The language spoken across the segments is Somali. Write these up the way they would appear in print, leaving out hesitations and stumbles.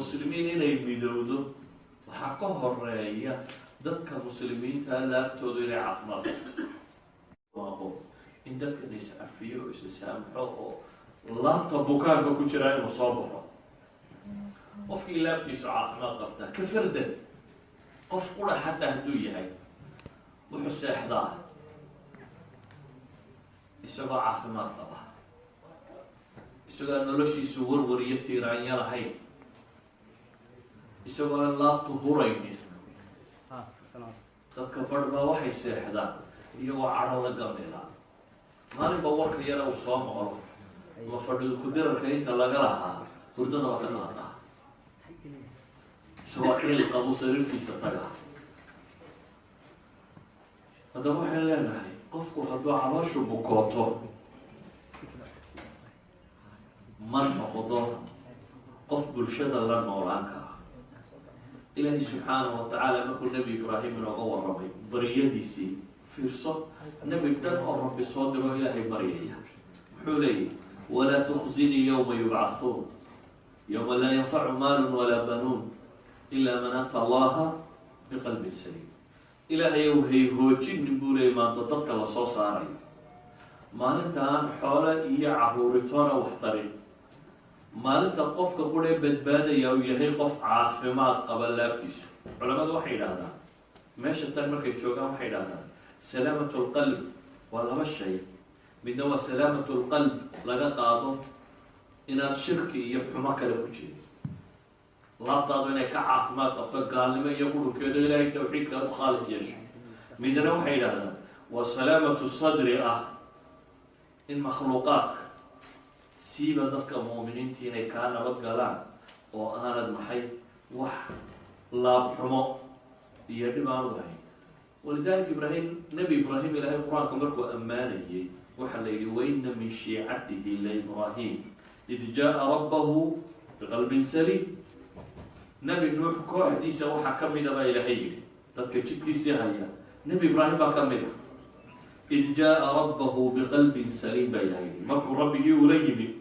muslimiin inay midowdo waxaa ka horeeya dadka muslimiinta laabtooda inay caafimaad qabto in dadkan iscafiyo o issaamxo oo laabta bukaanka ku jira inuu soo baxo qofkii laabtiisu caafimaad qabtaa ka fardan qof qura xataa hadduu yahay wuxuu seexdaa isagoo caafimaad qaba isagoo aan noloshiisu warwar iyo tiiraanya lahayn isagoo aan laabtu huraynin dadka badh baa waxay seexdaan iyagoo cadho la gameelaa maalinba warka yara uu soo maqlo ma fadhido ku-dirarka inta laga lahaa hurdadaba ka qaadaa isagoo ciil qabu sariirtiisa taga haddaba waxay leenahay qofku hadduu calooshu bukooto ma noqdo qof bulshada la noolaan kara ilaahay subxaanahu wa tacaala markuu nebi ibraahim inooga warramay baryadiisii fiirso nebi dhan oo rabbi soo diro ilaahay baryaya muxuu leeyahy walaa tukhzinii yowma yubcathuun yowma laa yanfacu maalun walaa banuun ilaa man ata allaha biqalbin saliim ilaahay ow hayhoojinin buu leeyay maanta dadka lasoo saarayo maalinta aan xoolo iyo caruuritoona wax tarin maalinta qofka quree badbaadaya uu yahay qof caafimaad qaba laabtiisu culamadu waxay idhaahdaan meesha tan markay joogaan waxay idhahdaan salaamatu lqalb waa laba shay midna waa salaamatu lqalb laga qaado inaad shirki iyo xumo kale ku jirin laabtaadu inay ka caafimaad qabto gaalnimo iyo qurunkeedo ilaahay tawxiidka aad u khaalis yeesho midna waxay idhahdaan waa salaamatu sadri ah in makhluuqaadka siiba dadka mu'miniinta inay kaa nabad galaan oo aanad maxay wax laab xumo iyo dhib aan lahayn walidaalika ibraahim nebi ibraahim ilaahay qur-aanka markuu ammaanayay waxaa la yidhi waina min shiicatihi la ibraahim id jaa rabbahu biqalbin saliim nebi nuux kooxdiisa waxaa ka mida baa ilaahay yidhi dadka jidkiisii haya nebi ibraahim baa ka mid a id jaa rabbahu biqalbin saliim baa ilaahay yidhi markuu rabbigii ula yimid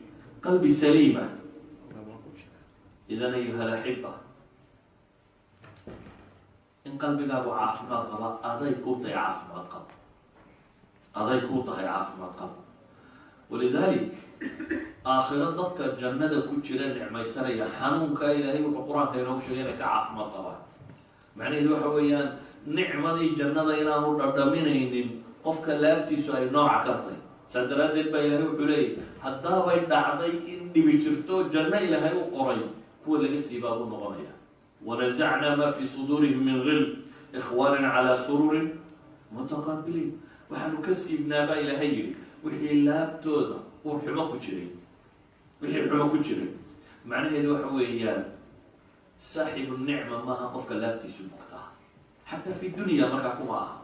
qalbi saliima idan ayuha laxiba in qalbigaagu caafimaad qaba aday kuu tahay caafimaad qaba aday kuu tahay caafimaad qaba walidaalik aakhiro dadka jannada ku jira nicmaysanaya xanuunka ilaahay wuxuu qur-aanka inoogu sheegay inay ka caafimaad qabaan macnaheedu waxa weeyaan nicmadii jannada inaanu dhadhaminaynin qofka laabtiisu ay nooca ka tahay saa daraaddeed baa ilaahay wuxuu leeyahy haddaabay dhacday in dhibi jirto janno ilaahay u qoray kuwa laga siibaa buu noqonaya wanasacnaa maa fii suduurihim min gil ikhwaanin calaa sururin mutaqaabiliin waxaanu ka siibnaa baa ilaahay yidhi wixii laabtooda uu xumo ku jiray wixii xumo ku jiray macnaheedu waxa weeyaan saaxibu nicma maaha qofka laabtiisu bugtaa xataa fi dunya markaa kuma aha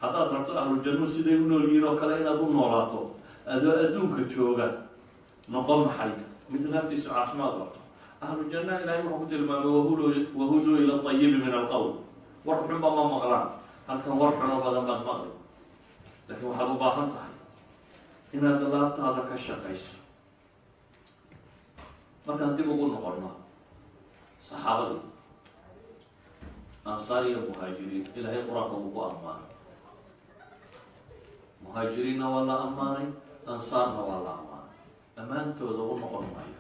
haddaad rabto ahlujannu siday u nool yihiin oo kale inaad u noolaato adoo adduunka jooga noqon maxay mid laabtiisu caafimaad qabto ahlujanna ilaahay wuxuu ku tilmaamay wahuduu ila ayibi min alqowl war xunba ma maqlaan halkan war xuno badan baad maqli laakiin waxaad u baahan tahay inaad laabtaada ka shaqayso markaan dib ugu noqono saxaabadii ansaar iyo muhaajiriin ilaahay qur-aanka wuu ku ammaanay muhaajiriinna waa la ammaanay ansaarna waa la ammaanay ammaantooda u noqon maayo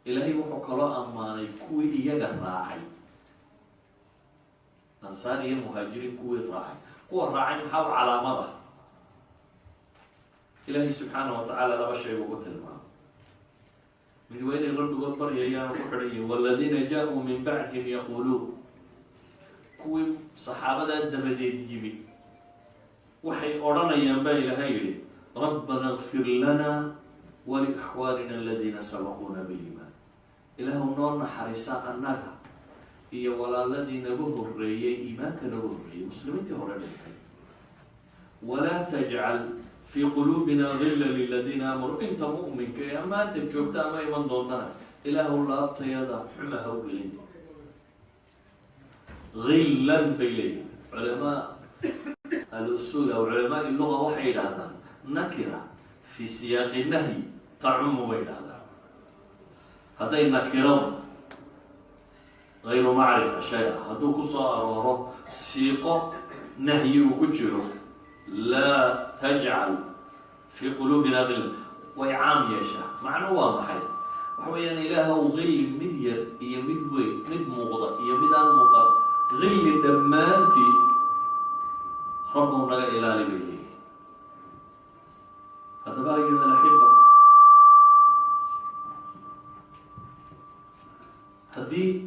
ilaahay wuxuu kaloo ammaanay kuwii iyaga raacay ansaar iyo muhaajiriin kuwii raacay kuwa raacay maxaa u calaamad ah ilaahay subxaanahu wa tacaala laba shay buu ku tilmaamay mid waa inay rabbigood baryayaanu ku xidhan yihin waladiina jaa-uu min bacdihim yaquuluun kuwii saxaabadaa dabadeed yimid waxay odhanayaan baa ilaahay yidhi rabbana اغfir lana waliikhwaanina aladiina sabaquuna biliimaan ilaahu noo naxariisa annaga iyo walaaladii naga horreeyey iimaanka naga horreeyey muslimiintii hore dhintay walaa tajcal fii quluubina gila liladiina aamanuu inta mu'minka ee ama anta joogta ama iman doontana ilaahu laabtayada xuma ha u gelin gilan bay leeyihin culamaa al-usuul aw culamaai luga waxay yidhaahdaan nakira fii siyaaqi nahyi tacumu bay yidhahdaan hadday nakirada غير معرفة شيء هدو كسارورو سيقو نهي وكجرو لا تجعل في قلوبنا غل ويعام يشاء معنى واضح وحويا إله وغل مدير هي مدوي مد مغضى هي مد المغضى غل دمانتي ربنا إلى لبيلي هذا بقى أيها الأحبة هدي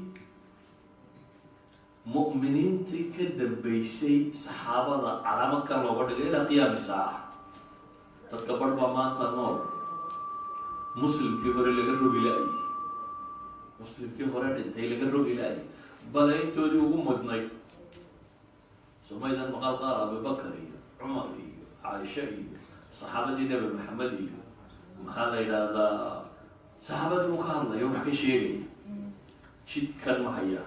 مؤمنين تكدم بيسي صحابة على مكة لو إلى قيام الساعة تتكبر بما تنور مسلم كي هوري لغرو إلهي مسلم كي هوري انتهي لغرو إلهي بل انتو دي وقوم مدني سميدا مقال قال أبي بكر عمر عائشة صحابة دي نبي محمد مهالا إلى ذا صحابة دي مقارنة يوم حكي شيء جد كان مهيا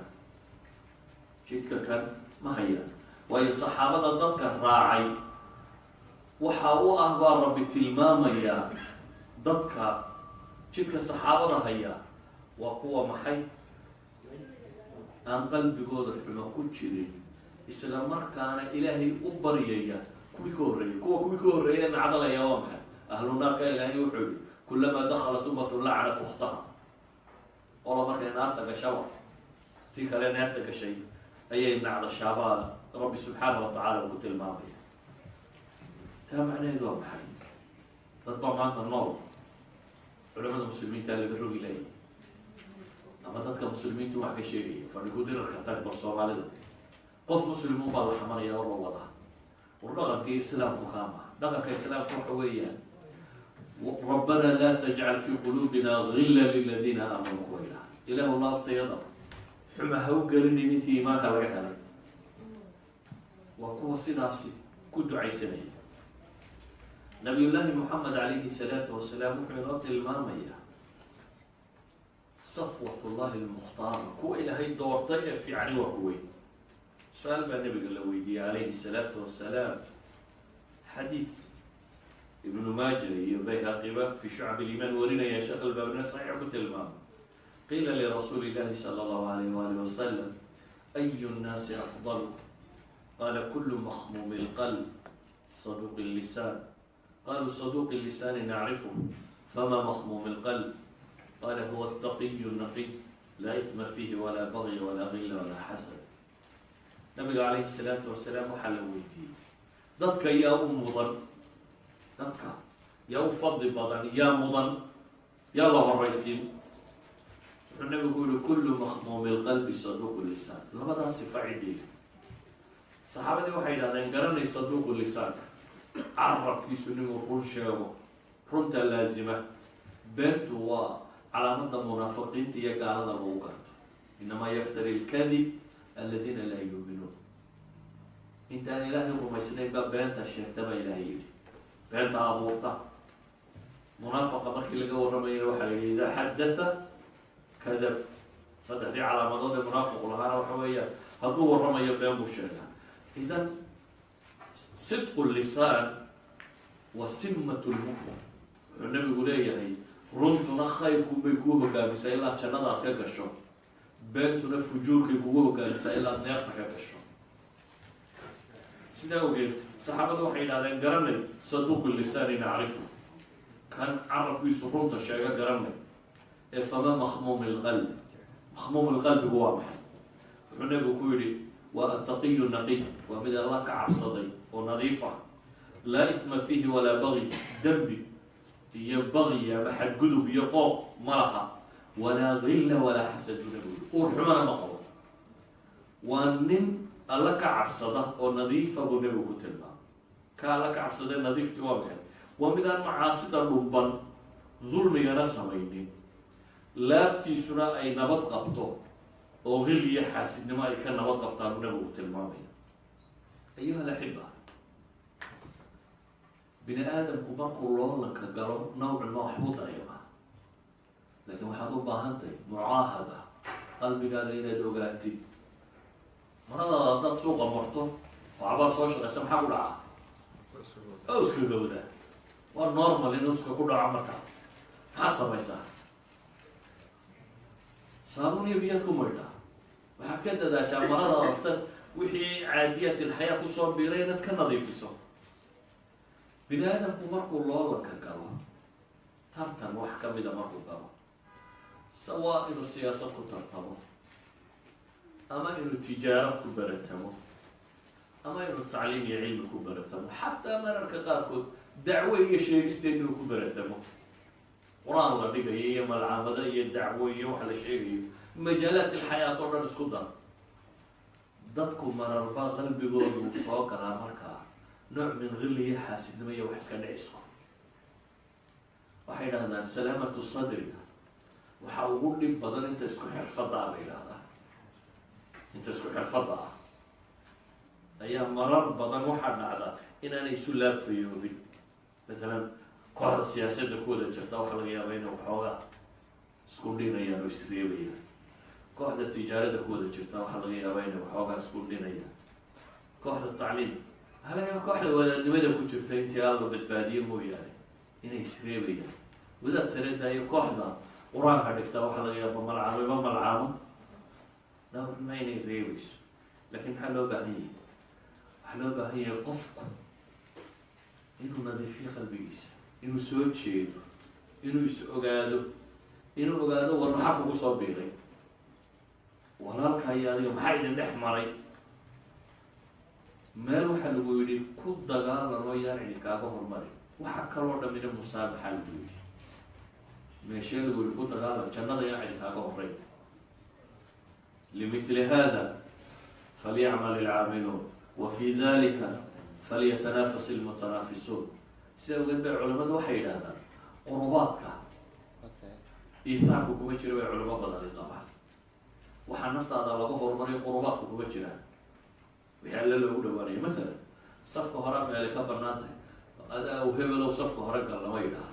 جد كان مهيا وهي صحابة ضد كان راعي وحاو أهبار ربي تلماميا ضدك جد كصحابة هيا وقوة محي أن قلبي قوضة حما كتشرين إسلام كان إلهي أبريا كوي كوري أن عضل يومها أهل النار كان إلهي وحولي كلما دخلت أمة لعنت أختها والله مركا النار تقشوا تيك علينا يحتك شيء أي نعد الشعبان ربي سبحانه وتعالى وقلت الماضي تها معنى يدوى محي تطبع معنا النار علماء المسلمين تالي بالرغي لي أما تدك مسلمين توحك شيء فنقول ديرك تكبر صومالي قف مسلمون بعض الحمار يا رب الله ورغم كي إسلام مقامة رغم كي إسلام حويا ربنا لا تجعل في قلوبنا غلا للذين آمنوا وإله إله الله بطيضا حما هوك لني نتي إيمانك رجحنا وقوة صداسي كنت عيسني نبي الله محمد عليه الصلاة والسلام حينات المامية صفوة الله المختار كو إلى هاي الدور طيف يعني وكوي سؤال بقى النبي قال له عليه الصلاة والسلام حديث ابن ماجه يبيهقي في شعب الإيمان ورنا يا شيخ الباب صحيح كنت المام قيل لرسول الله صلى الله عليه وآله وسلم أي الناس أفضل قال كل مخموم القلب صدوق اللسان قالوا صدوق اللسان نعرفه فما مخموم القلب قال هو التقي النقي لا إثم فيه ولا بغي ولا غل ولا حسد النبي عليه الصلاة والسلام حلويتي ضدك يا مضن ضدك يا فضل بدن يا مضن يا الله الرئيسين النبي يقول كل مخموم القلب صدوق اللسان لما ده صفة عديد صحابة دي وحيد هذا ينقرن صدوق اللسان عرب كيسوني ورون شاو رنت لازمة بنت وعلى مدى منافقين تيجا على الموقع إنما يفتري الكذب الذين لا يؤمنون انت أن إلهي الرميسين باب بنت الشيخ تبا إلهي بنت أبورتا منافقة مركي لقوا الرمي وحي إذا حدث كذب صدق دي على مضاد المنافق ولهانا وحوية هدو الرمي بين مشاهدة إذن صدق اللسان وسمة المؤمن النبي يقول هي رنتنا خيركم بيكوه قامسا إلا جنة كاكشو بنتنا فجورك بيكوه قامسا إلا نيرتا كاكشو سيدا وقيل صحابة وحيد هذا قرني صدوق اللسان نعرفه كان عرب يسرون تشاقا قرني فما مخموم القلب مخموم القلب هو محل النبي يقول والتقي النقي ومن الله كعبصدي ونظيفة لا إثم فيه ولا بغي دنبي يبغي يا محل قدب يقوق مرحا ولا غل ولا حسد نبي ورحمنا مقوى وأنن الله كعبصده ونظيفة ونبي كتلنا كالله كعبصده نظيف توابه ومن المعاصي اللبن ظلم ينسميني لا تيسنا أي نبات قبطه oo غلي حاسدنما ay ka nabad qabtaan nabigu tilmaamay ayuha الأحبة bini aadamku markuu loolanka galo nooc waxbuu dareemaa laakiin waxaad u baahantahay mucaahada qalbigaaga inaad ogaatid marada dad suuqa marto oo cabaar soo shaqaysa maxaa ku dhacaa uska gowda waa normal in uska ku dhaco markaa maxaad samaysaa صابون يبيات كمردا waxaad ka dadaashaa maradaada tan wixii caadiyat ilxayaa kusoo biiray inaad ka nadiifiso. bini aadamku markuu loolanka galo tartan wax ka mida markuu galo, sawaa inuu siyaasad ku tartamo ama inuu tijaaro ku baratamo ama inuu tacliim iyo cilmi ku baratamo, xataa mararka qaarkood dacwo iyo sheegisteed inuu ku baratamo. qur-aan la dhigayo iyo malcamado iyo dacwo iyo wax la sheegayo, majaalaat ilxayaat oo dhan isku dar. dadku mararba qalbigoodu soo galaa markaa nooc min hilli iyo xaasidnimo iyo wax iska dhiciso. waxay yidhahdaan salaamatu sadriga waxaa ugu dhib badan inta isku xirfadda ah, bay yidhahdaa. inta isku xirfadda ah ayaa marar badan waxaa dhacda inaanay isu laabfayoobin. maalan kooxda siyaasadda ku wada jirta waxaa laga yaabaa inay waxoogaa isku dhinayaan oo isreebayaan. kooxda tijaarada ku wada jirta waxaa laga yaabaa inay waxoogaa isku dhinayaan. kooxda tacliim waxaa laga yaabaa kooxda wadaadnimada ku jirta intii aada la badbaadiye mooyaane inay isreebayaan. wadaad sareedaayo kooxda qur-aanka dhigta waxaa laga yaaba malcaamimo malcaamad dhawrma inay reebayso. laakiin maxaa loo baahan yahay? waxaa loo baahan yahay qofku inuu nadiifiyo qalbigiisa, inuu soo jeedo, inuu is ogaado, inuu ogaado war maxaa kugu soo biiray, walaalka iyo adiga maxaa idin dhex maray. meel waxaa lagu yidhi ku dagaalanoo yaan idin kaaga hormari, waxa kaloo dhamina musaabaxaa lagu yidhi. meeshee lagu yidhi ku dagaalan, jannada yaan idin kaaga horey. limithli hada falyacmal ilcaamiluun وفي ذلك فليتنافس المتنافسون. sida ogeed bay culimadu waxay yidhaahdaan qurubaadka iihaarku kuma jira bay culimo badani qabaan. waxaa naftaada laga horumariyo qurubaadku kuma jiraan, wixii alle loogu dhawaanayo. maalan safka hore meele ka banaan tahay, ada aw hebelow safka hore gal lama yidhaaho.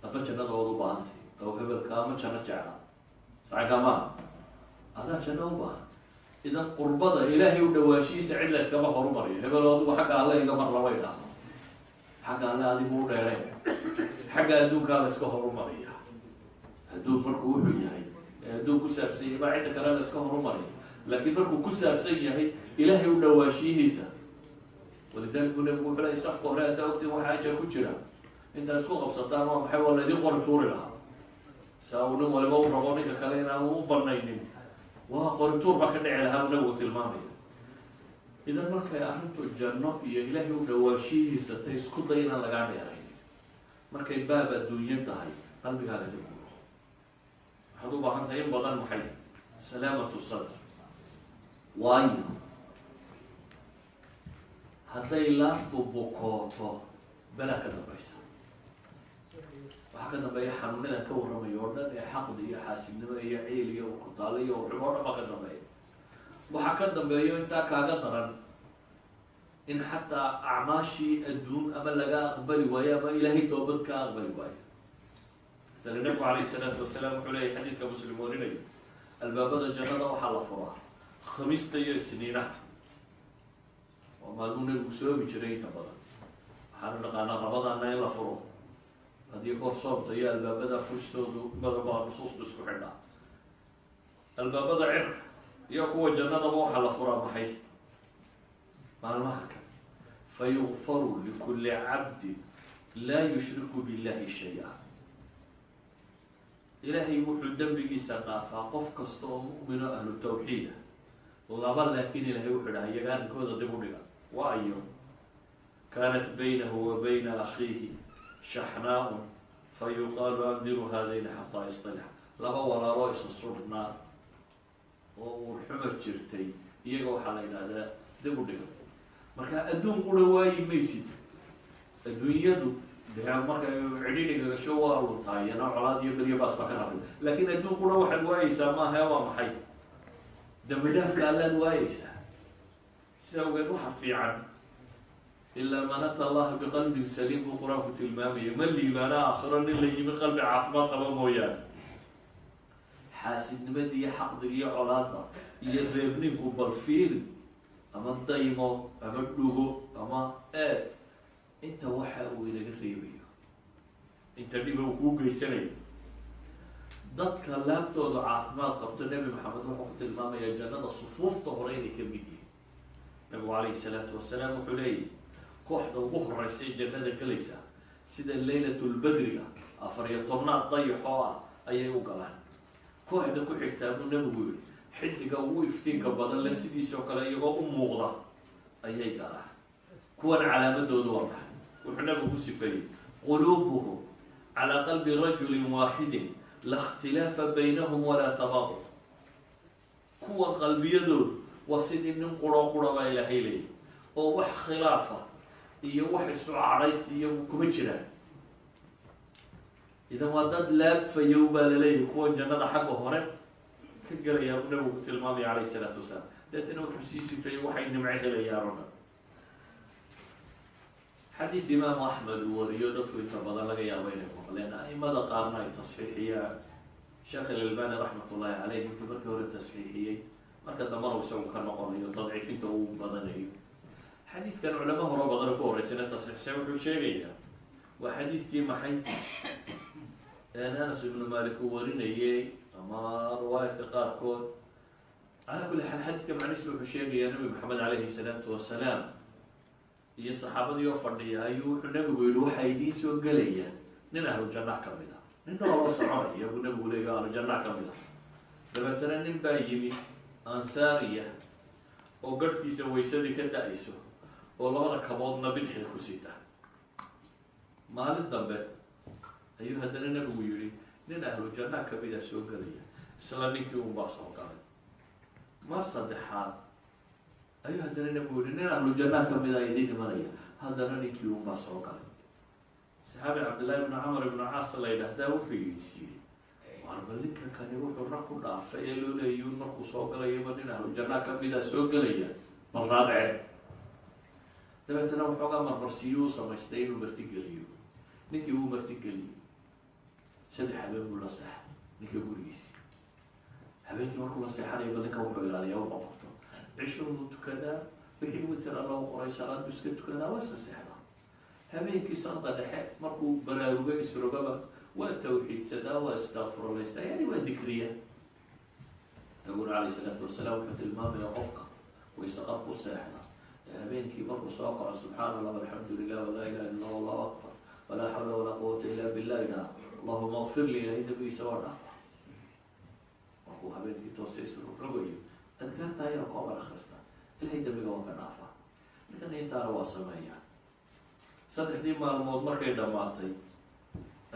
aba jannada ood u baahantay, aw hebelka ama janno jecla saca maaha, adaa janno u baahan. idan qurbada ilaahay u dhawaashihiisa cid la iskama horumariyo. hebelo adigu xagga alle iga mar lama yidhaaho, xagga alle adigu u dheereen, xagga adduunkaa la iska horumariya. adduun markuu wuxuu yahay adduun ku saabsan yahay baa cidda kale la iska horumariya. laakiin markuu ku saabsan yahay ilaahay u dhawaashiyihiisa, walidaalika nabigu wuxuu leeyay safka hore haddaa ogtiin waxaa ajar ku jira, intaad isku qabsataan waa maxay, waa laydin qori tuuri lahaa. saa uu nin waliba u rabo ninka kale inaanu u banaynin, waa qorituur baa ka dhici lahaa u nabigu tilmaamaya. idan markay arrintu janno iyo ilaahay u dhawaashiyihiisa tay isku day inaan lagaa dheerayn. markay baab adduunyo tahay qalbigaaga deguro. waxaad u baahan tahay in badan maxay salaamatu sadr. waayo hadday laabtu bukooto balaa ka dambaysa. waxaa ka dambeeya xanuunadan ka warramayo oo dhan ee xaqdi iyo xaasidnimo iyo ciil iyo kutaalo iyo xumo o dhan baa ka dambeeya. waxaa ka dambeeyo intaa kaaga daran in xataa acmaashii adduun ama laga aqbali waayo ama ilaahay toobad ka aqbali waayo. masala nabigu calayhi salaatu wasalaam wuxuu leeyahy xadiidka muslim warinayo, albaabada jannada waxaa la furaa khamiista iyo isniinaha. waa maalmuu nabigu soomi jiray inta badan. waxaanu dhaqaanaa rabadaana in la furo, haddii koor soomta iyo albaabada furistoodu badan baa nusuustu isku xidhaa. albaabada cirka iyo kuwa jannadaba waxaa la furaa maxay maalmaha kale. fayugfaru likulli cabdin laa yushriku billahi shay-a. ilaahay wuxuu dembigiisa dhaafaa qof kasta oo mu'mino ahlu tawxiida. laba laakiin ilaahay wuxuu dhaha iyaga arrinkooda dib u dhiga. waayo kaanat baynahu wa bayna akhiihi shaxnaa-un fayuqaalu andiru haadayni xataa yastalixa. laba walaaloo isa surnaa oo uur xuma jirtay, iyaga waxaa la yidhaahdaa dib u dhiga. marka adduun qura waayi maysid. adduunyadu dee markay cidhidhiga gasho waa luntaayana colaad iyo beriya baas baa ka rabay. laakiin adduun qura waxaad waayeysaa maaha, waa maxay dambi dhaafka allaad waayeysaa. sida ogeed waxa fiican ilaa man ata allaha biqalbin saliim buu qur-aanku tilmaamaya. ma liibaana aakhiro nin la yimi qalbi caafimaad qaba mooyaane. xaasidnimada iyo xaqdiga iyo colaada iyo reebninku bal fiiri ama daymo ama dhugo ama eed, inta waxa uu inaga reebayo, inta dhiba uu kuu geysanayo. dadka laabtooda caafimaad qabto nebi maxamed wuxuu ku tilmaamayaa jannada sufuufta hore inay ka mid yihiin. nabigu calayhi salaatu wasalaam wuxuu leeyahy kooxda ugu horeysa ee jannada gelaysa sida laylatulbadriga 14 dayaxoo ah ayay u galaan. kooxda ku xigtaa buu nabigu yihi xidiga ugu iftiinka badan le sidiisoo kale iyagoo u muuqda ayay galaan. kuwan calaamadoodu waa maxay? wuxuu nabigu ku sifeeyey quluubuhum calaa qalbi rajulin waaxidin la ikhtilaafa baynahum walaa tabaaqud. kuwa qalbiyadoodu waa sidii nin quro baa ilaahay leeyay oo wax khilaafa iyo wax isu cadhaysi iyo kuma jiraan. idan waa dad laabfayow baa laleeyahay kuwa jannada xagga hore ka gelayaa buu nabigu ku tilmaamaya calayhi salaatu wasalaam. deetana wuxuu sii sifeeyey waxay nimco helayaan o dhan. xadiid imaamu axmed uu wariyo dadku inta badan laga yaabo inay maqleen aimada qaarna ay tasxiixiyaan. sheekh ilalbani raxmat ullaahi caleyh intuu markii hore tasxiixiyey marka dambana isagu ka noqonayo tadciifinta uu badanayo. xadiidkan culamo horo badan ku horeysana tasxiixsay wuxuu sheegayaa waa xadiidkii maxay anas ibnu malik uu warinayay ama riwaayadka qaarkood. calaa kulli xaal xadiidka macnihiisu wuxuu sheegayaa nabi maxamed calayhi salaatu wasalaam iyo saxaabadii oo fadhiya ayuu wuxuu nabigu yihi waxaa idiin soo gelaya nin ahlu janna ka mid ah. nin nooloo soconaya buu nabigu leeya ahlu janna ka mid ah. dabeetana nin baa yimid ansaariya oo garhkiisa waysadii ka da-ayso oo labada kaboodna bidixda ku sita. maalin dambe ayuu haddana nabigu yihi nin ahlu janna kamida soo gelaya. isla ninkii unbaa soo galay. mar saddexaad ayuu haddana nabigu yihi nin ahlu janna kamida idiin imanaya. haddana ninkii unbaa soo galay. saxaabi cabdillahi ibnu camar ibnu caas la yidhaahdaa wuxuu yidhi warba ninka kani wuxuu rag ku dhaafay ee loo leeyay markuu soo galayaba nin ahlu janna kamida soo gelaya bal raadce. dabeetana waxoogaa marmarsiyo u samaystay inuu martigeliyo. ninkii uu martigeliyey 3 habeen buu la seexay ninka gurigiisi. habeenkii markuu la seexanayba ninka wuxuu ilaaliyaa wuxuu qabto cishuhu tukadaa wixii witira loo qoray salaadu iska tukadaa waa iska seexdaa. habeenkii saqda dhexe markuu baraaruga isrogaba waa tawxiidsadaa waa istakfurulaystaa yani waa dikriya. nabiguna calayhi salaatu wasalaam wuxuu tilmaamaya qofka waysaqab ku seexda habeenkii markuu soo kaco subxaana allah alxamdu lilah walaa ilaha illa allah allahu akbar walaa xawla walaa quwata illa billah idhaha allahuma akfir li ilahay dambigiisa waa dhaafa. markuu habeenkii toose isrogayo adkaarta ayana kooban akristaa ilahay dambiga waa ka dhaafa. ninkan intaana waa sameeya. 3 maalmood markay dhammaatay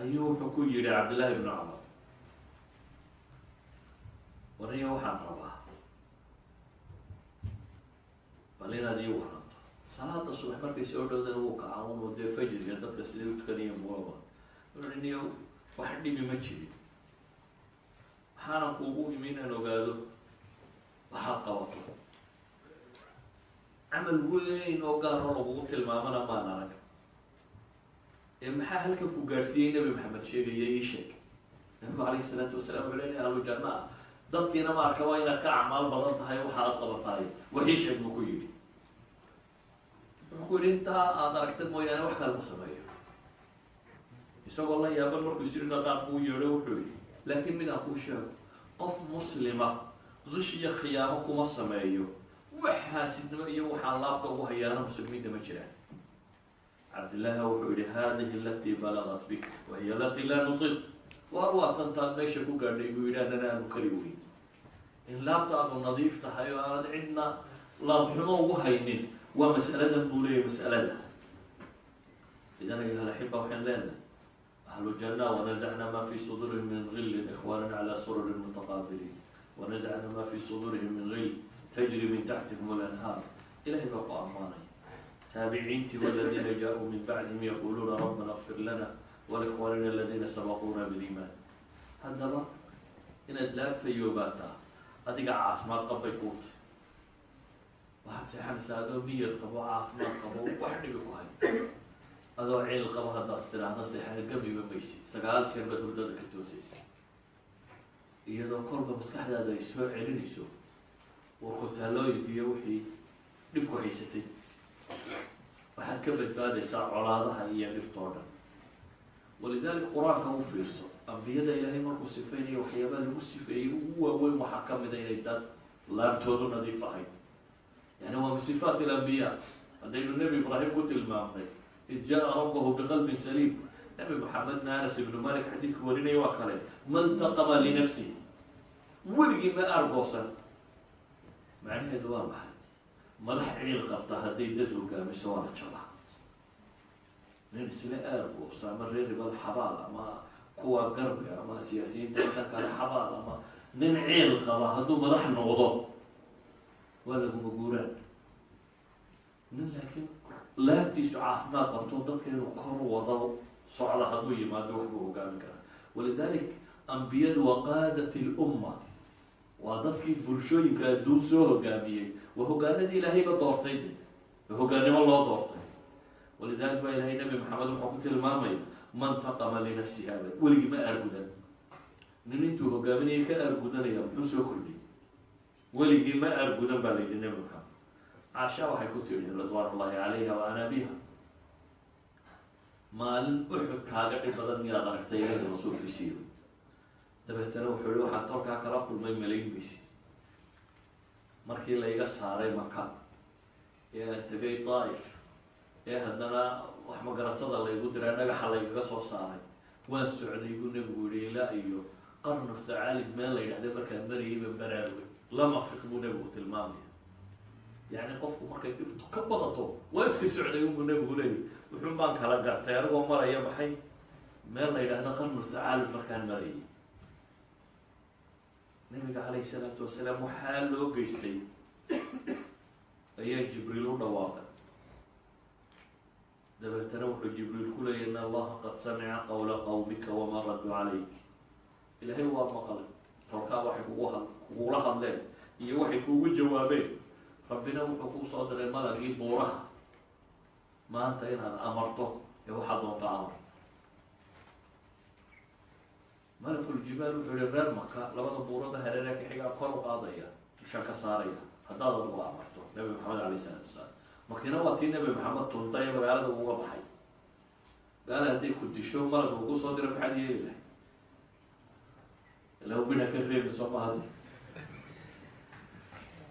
ayuu wuxuu ku yihi cabdillahi ibnu camar wariya waxaan rabaa bal inaad ii waranto. salaada subax markay soo dhowdana wuu kacaawuno dee fajriga dadka siday u tukanaya muaba niyo wax dhibi ma jirin. waxaana kuugu imi inaan ogaado waxaad qabato. camal weyn oo gaaroo lagugu tilmaamana maan arag ee maxaa halkan ku gaadhsiiyey nabi maxamed sheegaya ii sheeg. nabigu calayhi salaatu wasalaam wuxuu leeyahay ahlu janna ah dadkiina ma arka waa inaad ka acmaal badan tahay waxa aad qabataay wax ii sheeg buu ku yidhi. wuxuu ku yidhi intaa aada aragta mooyaane wax kale ma sameeyo. isagoo la yaaban markuu isiri dhaqaaq kuu yeedho wuxuu yihi laakiin midaan kuu sheego qof muslima qish iyo khiyaamo kuma sameeyo wax haasidnimo iyo waxaan laabta ugu hayaana muslimiinta ma jiraan. cabdillaahi wuxuu yihi hadihi alatii balagat bik wahiya alatii laa nutiq. waar waa tantaad meesha ku gaadhay buu yidhi haddana aanu kari weyn. in laabta aanu nadiif tahay oo aanad cidna laabxumo ugu haynin waa mas'aladan buu leeyahy mas'alada. idan ayuha alaxiba waxaan leenahay ahlu janna wanazacna ma fi sudurihim min gillin ikhwanan cala sururin mutaqaabiliin wanazacna ma fi sudurihim min gill tajri min taxtihim alanhaar. ilahay baa ku ammaanay taabiciintii waladiina jaa-uu min bacdihim yaquluuna rabbana اغfir lana walikhwanina aladiina sabaquuna biliimaan. haddaba inaad laabfayoobaataa adiga caafimaad qabbay kuuta. waxaad seexanaysaa adoo miyad qabo caafimaad qabo wax dhibi ku hay. adoo ciil qabo haddaas tiraahda seexana gamiba maysid 9 jeer baad hurdada ka toosaysa iyadoo kolba maskaxdaada ay soo celinayso warkutaalooyinka iyo wixii dhibku haysatay. waxaad ka badbaadaysaa colaadaha iyo dhibtoo dhan. walidaalika qur-aanka u fiirso ambiyada ilaahay markuu sifeynayo waxyaabaa lagu sifeeyey ugu waaweyn waxaa ka mida inay dad laabtoodu nadiif ahayd yani waa min sifaat ilambiya haddaynu nebi ibraahim ku tilmaamnay id jaa rabbahu biqalbin saliim nebi maxamedna anas ibnu malik xadiidku warinaya waa kale man taqama linafsihi weligii ma argoosan macnaheedu waa maxay madax ciil qabta hadday dad hogaamiso waa la jabaa nin isla aargoosa ama reer ribal xabaal ama kuwa garbi ama siyaasiyiinta inta kale xabaal ama nin ciil qaba hadduu madax noqdo waa laguma guuraan nin laakiin laabtiisu caafimaad qabto dadka inuu kor wado socda hadduu yimaado waxbuu hogaamin karaa walidalik ambiyadu waa qaadat lumma waa dadkii bulshooyinka adduun soo hogaamiyey waa hogaanadii ilaahayba doortay waa hogaannimo loo doortay walidalik baa ilahay nabi maxamed wuxuu ku tilmaamaya man taqama linafsihi abad weligii ma aargudan nin intuu hogaaminaya ka aargudanaya muxuu soo kordhiyay weligii ma aargudan baa la yidhi nabi maxamed caasha waxay ku tiri ridwaan ullahi calayha wa ana biha maalin uxud kaaga dhib badan miyaad aragtay ilahi rasuulkiisiiyo dabeetana wuxuu yihi waxaan tolkaa kala kulmay malaynmaysi markii layga saaray maka ee aan tegay daa'if ee haddana wax magaratada laygu diray dhagaxa laygaga soo saaray waan socday buu nebigu yihi ilaa iyo qarnu thacaalib meel la yidhahday markaan marayayba baraarwe lama fiq buu nebigu tilmaamaya yani qofku markay dhibto ka badato waa iska socday unbuu nebigu leeyahy wuxuun baan kala gartay anigoo maraya maxay meel la yidhahda qarnu thacaalib markaan marayay nabiga calayhi salaatu wasalaam waxaa loo geystay ayaa jibriil u dhawaaqay dabeetana wuxuu jibriil ku leeyay in allaha qad samica qawla qawmika wama raddu calayk ilaahay waa maqlay tolkaa waxay kugula hadleen iyo waxay kuugu jawaabeen rabbina wuxuu kuu soo diray malagii buuraha maanta inaad amarto ee waxaa doonta amar malkuljibaal wuxuu yihi reer maka labada buurada hareeree ka xigaa kor u qaadaya dusha ka saaraya haddaad adugu amarto nabi maxamed alayh isalaatu wasalaam markiina waa tii nabi maxamed tunta ee magaalada uga baxay gaala hadday ku disho malaga ugu soo dira maxaad yeeli lahay ila bina ka reebi soo mahadi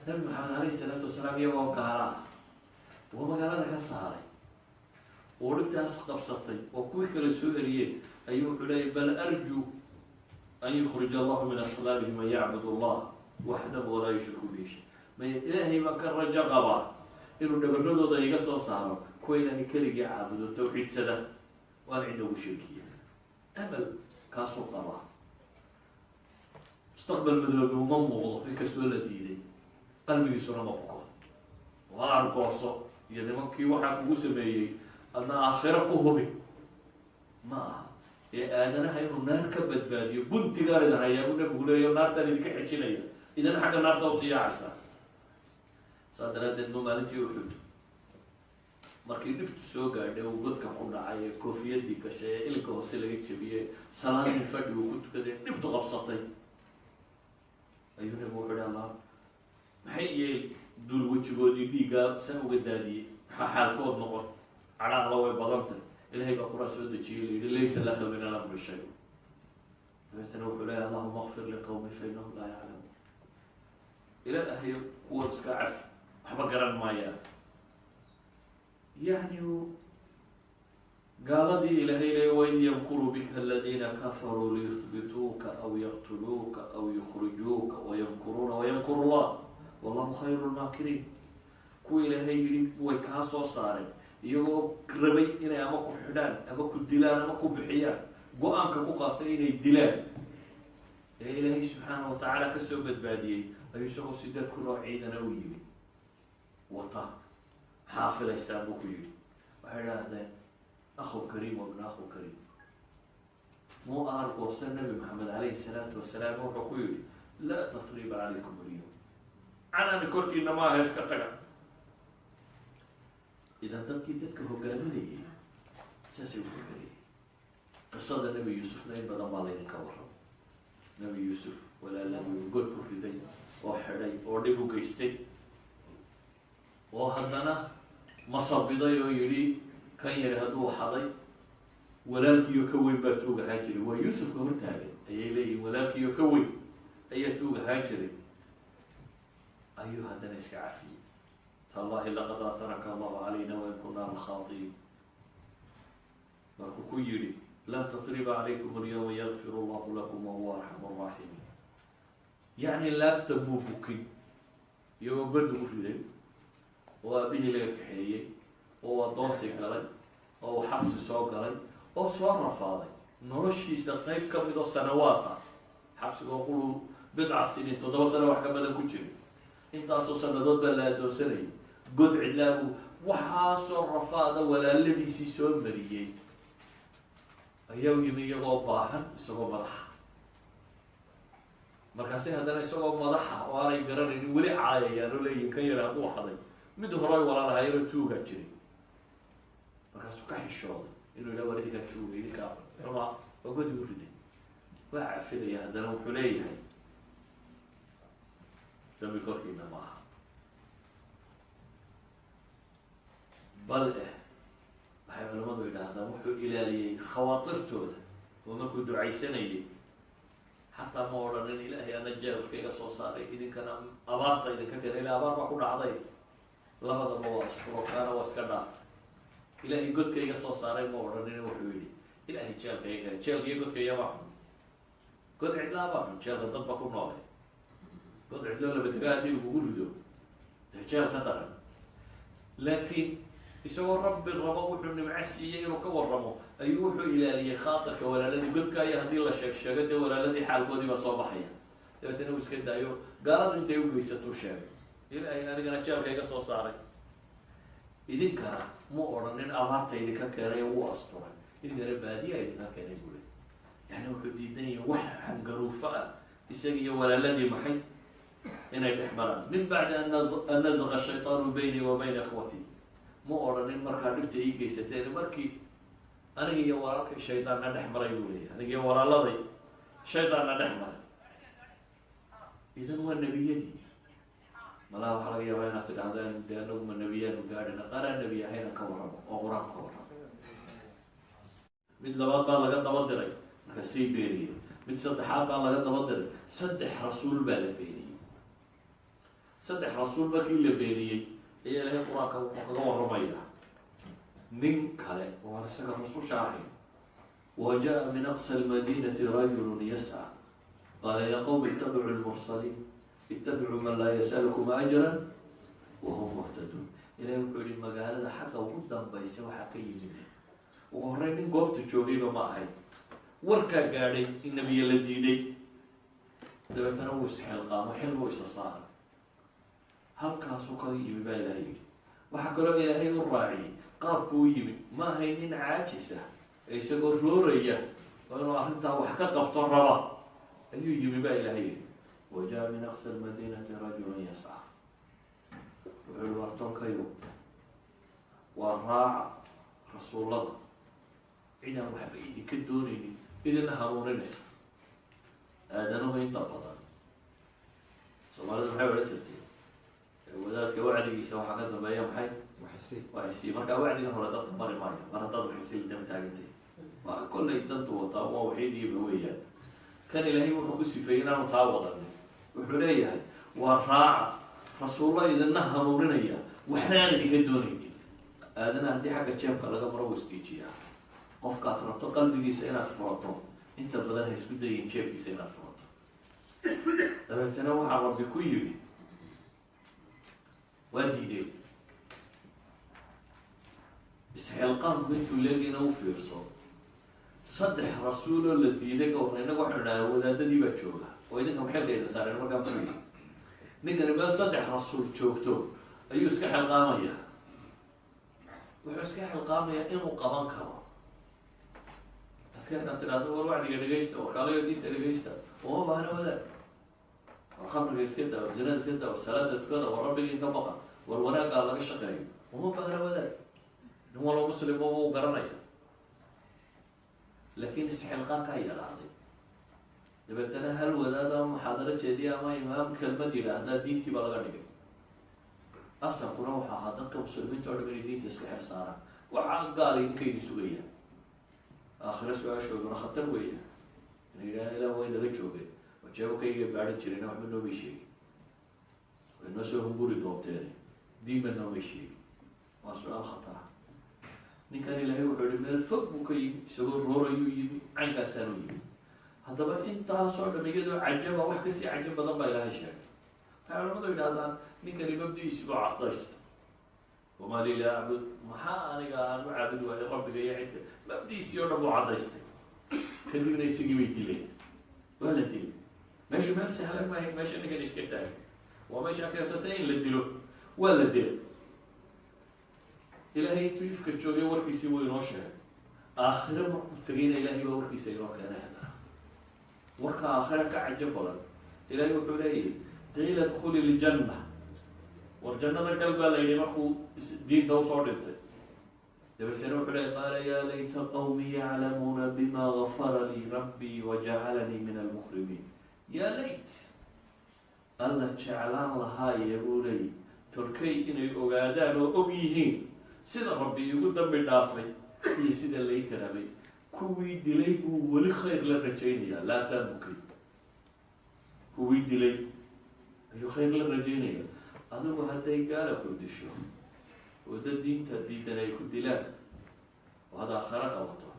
nabi maxamed alayh isalaatu wasalaam iyagoo gaala ah waa magaalada ka saaray oo dhibtaas qabsatay oo kuwii kale soo eriyeen ayuu wuxuu leeyay bal arju an yukrij allahu min aslaabihi man yacbud allah waxdahu walaa yushriku bihi shay maya ilaahay baan ka rajo qabaa inuu dhabaradooda iga soo saaro kuwa ilaahay keligii caabudo tawxiidsada waan cidda ugu shirkiya amal kaasuu qabaa mustaqbal madoobi uma muuqdo inkastoo la diiday qalbigiisuna ma buko waa argooso iyo nimankii waxaa kugu sameeyey adna aakhiro ku hubi ma aha ee aadanaha inuu naar ka badbaadiyo buntigaan idan hayaabu nabigu leeya naartaan idinka xejinaya idan xagga naarta usii yaacaysa saa daraadeed ma maalintii uxud markii dhibtu soo gaadhay uu godka ku dhacay ee koofiyadii gashay ee ilinka hoose laga jebiyey salaadii fadhi uu ku tukaday dhibtu qabsatay ayuu nabigu wuxuu hi allah maxay iyay dul wejigoodii dhiiggaa san uga daadiyey maxaa xaalkood noqon cadhaan la way badantay ilahay baa quraan soo dejiyey la yihi laysa laka min alamri shay dabeetana wuxuu leeyahy allahuma akfir liqawmi fa innahum laa yaclamuun ilaahay kuwa iska cafi waxba garan maayaan yani gaaladii ilaahay leey waid yamkuru bika aladiina kafaruu liyuhbituuka aw yaqtuluuka aw yukhrijuuka wayamkuruuna wayamkuru llah wallahu khayru lmaakiriin kuwa ilaahay yihi way kaa soo saareen iyagoo rabay inay ama ku xidhaan ama ku dilaan ama ku bixiyaan go-aanka ku qaatay inay dilaan ee ilaahay subxaana wa tacaala kasoo badbaadiyey ayuu isagoo 8 kun oo ciidana u yimi wata maxaa filaysaa buu ku yihi waxay idhaahdeen akhu kariim wa ibn akhu kariim muu aargoosa nabi maxamed calayhi salaatu wasalaam wuxuu ku yihi laa tasriba calaykum alyawm canani korkiina maaha iska taga idan dadkii dadka hogaaminayay saasay u fakerayay qisada nabi yuusufna in badan baa laydinka warramo nabi yuusuf walaaladii god ku riday oo xidhay oo dhib u geystay oo haddana masabiday oo yidhi kan yari hadduu xaday walaalkiiyo ka weyn baa tuug ahaan jiray. waa yuusufka hortaagan ayay leeyihin walaalkiiyo ka weyn ayaa tuug ahaan jiray, ayuu haddana iska cafiyey. tallahi laqad aataraka allahu calayna wain kunaa lakhaaiin. markuu ku yidhi laa tatriba calaykum alyawma yakfir allahu lakum wahuwa arxamu raaximiin. yacni laabta muu bukin iyagoo bad ugu riday oo aabihii laga kaxeeyey oo addoonsi galay oo uu xabsi soo galay oo soo rafaaday noloshiisa qayb ka mid oo sanawaata. xabsigoo qulu bidca siniin 7 sano wax ka badan ku jiray, intaasoo sanadood baa la addoonsanayay. god cidlaabu waxaasoo rafaada walaaladiisii soo mariyey ayaa u yimi iyagoo baahan, isagoo madaxa. markaasi haddana isagoo madaxa oo aanay garanaynin weli caayayaan oo leeyihin kan yara hadduu haday mid horay walaalahayaba tuugaa jiray. markaasuu ka xishooday inuu yidhaha war idinkaa tuuga idinkaa xumaa oo godi u riday. waa cafidaya, haddana wuxuu leeyahay dambi korkiina ma aha. bal waxay culamadu yidhaahdaan wuxuu ilaaliyey khawaatirtooda oo markuu ducaysanayay xataa ma odhanin ilaahay ana jaabka iga soo saaray idinkana abaarta idinka kena ila abaar baa ku dhacday, labadaba waa iskuro kaana waa iska dhaaf. ilaahay godka iga soo saaray ma odhanin, wuxuu yihi ilaahay jeelka iga kena. jeelka iyo godka iyabaa xun, god cidlaa baa xun, jeelka dad ba ku noolay. god cidloo labadegaa haddii ugugu rido dee jeel ka daran. laakiin isagoo rabbi rabo wuxuu nimco siiyey inuu ka warramo ayuu wuxuu ilaaliyey khaatarka walaaladii. godkaayo haddii la sheego dee walaaladii xaalkoodii baa soo baxaya. dabeetana uu iska daayo gaalada intay u geysatuu sheegay ilaahay anigana jeelka iga soo saaray. idinkana mu odhanin abaarta idinka keenay wuu asturay, idinkana baadiyaa idinka keenay bule. yani wuxuu diidan yahay wax hangaruufo ah isaga iyo walaaladii maxay inay dhex maraan. min bacdi an nazaqa shaytaanu bayni wa bayna ikhwatii. ma odhanin markaa dhibta ii geysateen, markii aniga iyo walaalkay shaydaanna dhex maray buu leeyahy. aniga iyo walaaladay shaydaanna dhex maray. idan waa nebiyadii. malaha waxaa laga yaabaa inaad tidhaahdeen dee anaguma nebiyaanu gaadhina qaraa nebi ahayna ka warramo oo qur-aanka ka warramo. mid labaad baa laga daba diray markaasay beeniyeen. mid saddexaad baa laga daba diray. 3 rasuul baa la beeniyey. 3 rasuul markii la beeniyey ayaa ilaahay qur-aanka wuxuu kaga warramayaa nin kale oo aan isaga rususha ahayn. وجاء من أقصى المدينة رجل يسعى قال يا قوم اتبعوا المرسلين اتبعوا من لا يسألكم أجرا وهم مهتدون. إلهي wuxuu yihi magaalada xagga ugu dambaysa waxaa ka yimid ugu horreyn nin goobta joogayba ma ahayn. warkaa gaadhay in nebiya la diiday, dabeetana wuu isxilqaamo, xil buu isa saaray. halkaasuu ka yimi baa ilaahay yidhi. waxaa kaloo ilaahay u raaciyey qaabkuu yimid ma ahayn nin caajis ah ee isagoo rooraya oo inuu arrintaa wax ka qabto raba ayuu yimi baa ilaahay yidhi. wajaa min aqsa almadiinati rajulun yasca. wuxuu yihi wartolkayo waa raaca rasuullada cidaan waxba idinka doonaynin idina hanuuninaysa. aadanuhu inta badan soomaalida maxay odhan jirtay wadaadka wacdigiisa waxaa ka dambeeya maxay waxaysi. markaa wacdigan hore dadka mari maayo mar haddaad waxaysi daba taagantay waa kollay dantu wataa waa waxaydiiba weeyaan. kan ilaahay wuxuu ku sifeeyey inaanu taa wadanin. wuxuu leeyahay waa raaca rasuulla idina hanuuninaya waxna aan idinka doonaynin. aadana haddii xagga jeebka laga maro wuu isgeejiyaa. qofkaad rabto qalbigiisa inaad furato inta badan ha isku dayin jeebkiisa inaad furato. dabeetana waxaa rabbi ku yidhi waa diideen. isxilqaamku intuu leegina u fiirso 3 rasuuloo la diiday ka warna innaga waxaynu dhahaa wadaadadii baa jooga oo idinka maxelka idin saareen markaa bui. ninkani meel 3 rasuul joogto ayuu iska xilqaamayaa. wuxuu iska xilqaamayaa inuu qaban karo. dadka inaad tidhaahdo war wacdiga dhegaysta, warkaalayo diinta dhegaysta, uma baahna wadaad. war khamriga iska daa, war zinada iska daa, war salaada tukada, war rabbigii ka baqa, war wanaaggaa laga shaqeeyo, uma baahna wadaad. nin walba muslima wuu garanaya. laakiin isxilqaankaa yaraaday. dabeetana hal wadaad ama muxaadaro jeediya ama imaam kelmad yidhaahdaa diintii baa laga dhigay. asalkuna waxa ahaa dadka muslimiinta o dham inay diinta iska xer saaraan. waxaa gaala idinka idin sugayaan. aakhira su-aashooduna khatar weeya inay yidhaha ilaah way nala joogeen wajeebakayga baadhan jireen waxba noomay sheegin way noo soo hunguri doonteen diinba noomay sheegin waa su-aal khatara ninkan ilaahay wuxuu yihi meel fog buu ka yimi isagoo roorayuu yimi caynkaasaanu yimi haddaba intaasoo dham iyadoo cajaba wax kasii cajab badan baa ilaahay sheegay waxay culamadu yidhahdaan ninkani mabdiisigoo casdaysta wamaa li laa acbud maxaa aniga aan u caabudi waayo rabbiga iyo cidka mabdiisii oo dhan buu caddaystay kadibna isagii bay dileen waa la dilay meeshu meel sahlan maahay meesha ninkan iska taagay waa meeshaa keensatay in la dilo waa la dilay ilaahay intuu ifka joogay warkiisii wuu inoo sheegay aakhiro markuu tegayna ilaahay baa warkiisa inoo keenay haddana warka aakhiro ka cajo badan ilaahay wuxuu leeyahy qiila dkhuli ljanna war jannada gal baa la yidhi markuu diinta usoo dhintay dabeetana wuxuu leey qaala yaa layta qawmi yaclamuuna bima gafara lii rabbii wajacalanii min almukrimiin yaa layt alla jeclaan lahaaya buu leeyay tolkay inay ogaadaan oo og yihiin sida rabbi igu dambi dhaafay iyo sida lay karaabay kuwii dilay buu weli khayr la rajaynayaa laa taabukay kuwii dilay ayuu khayr la rajaynaya adigu hadday gaala ku disho oo dad diinta diidan ay ku dilaan oo hadda aakhara qabato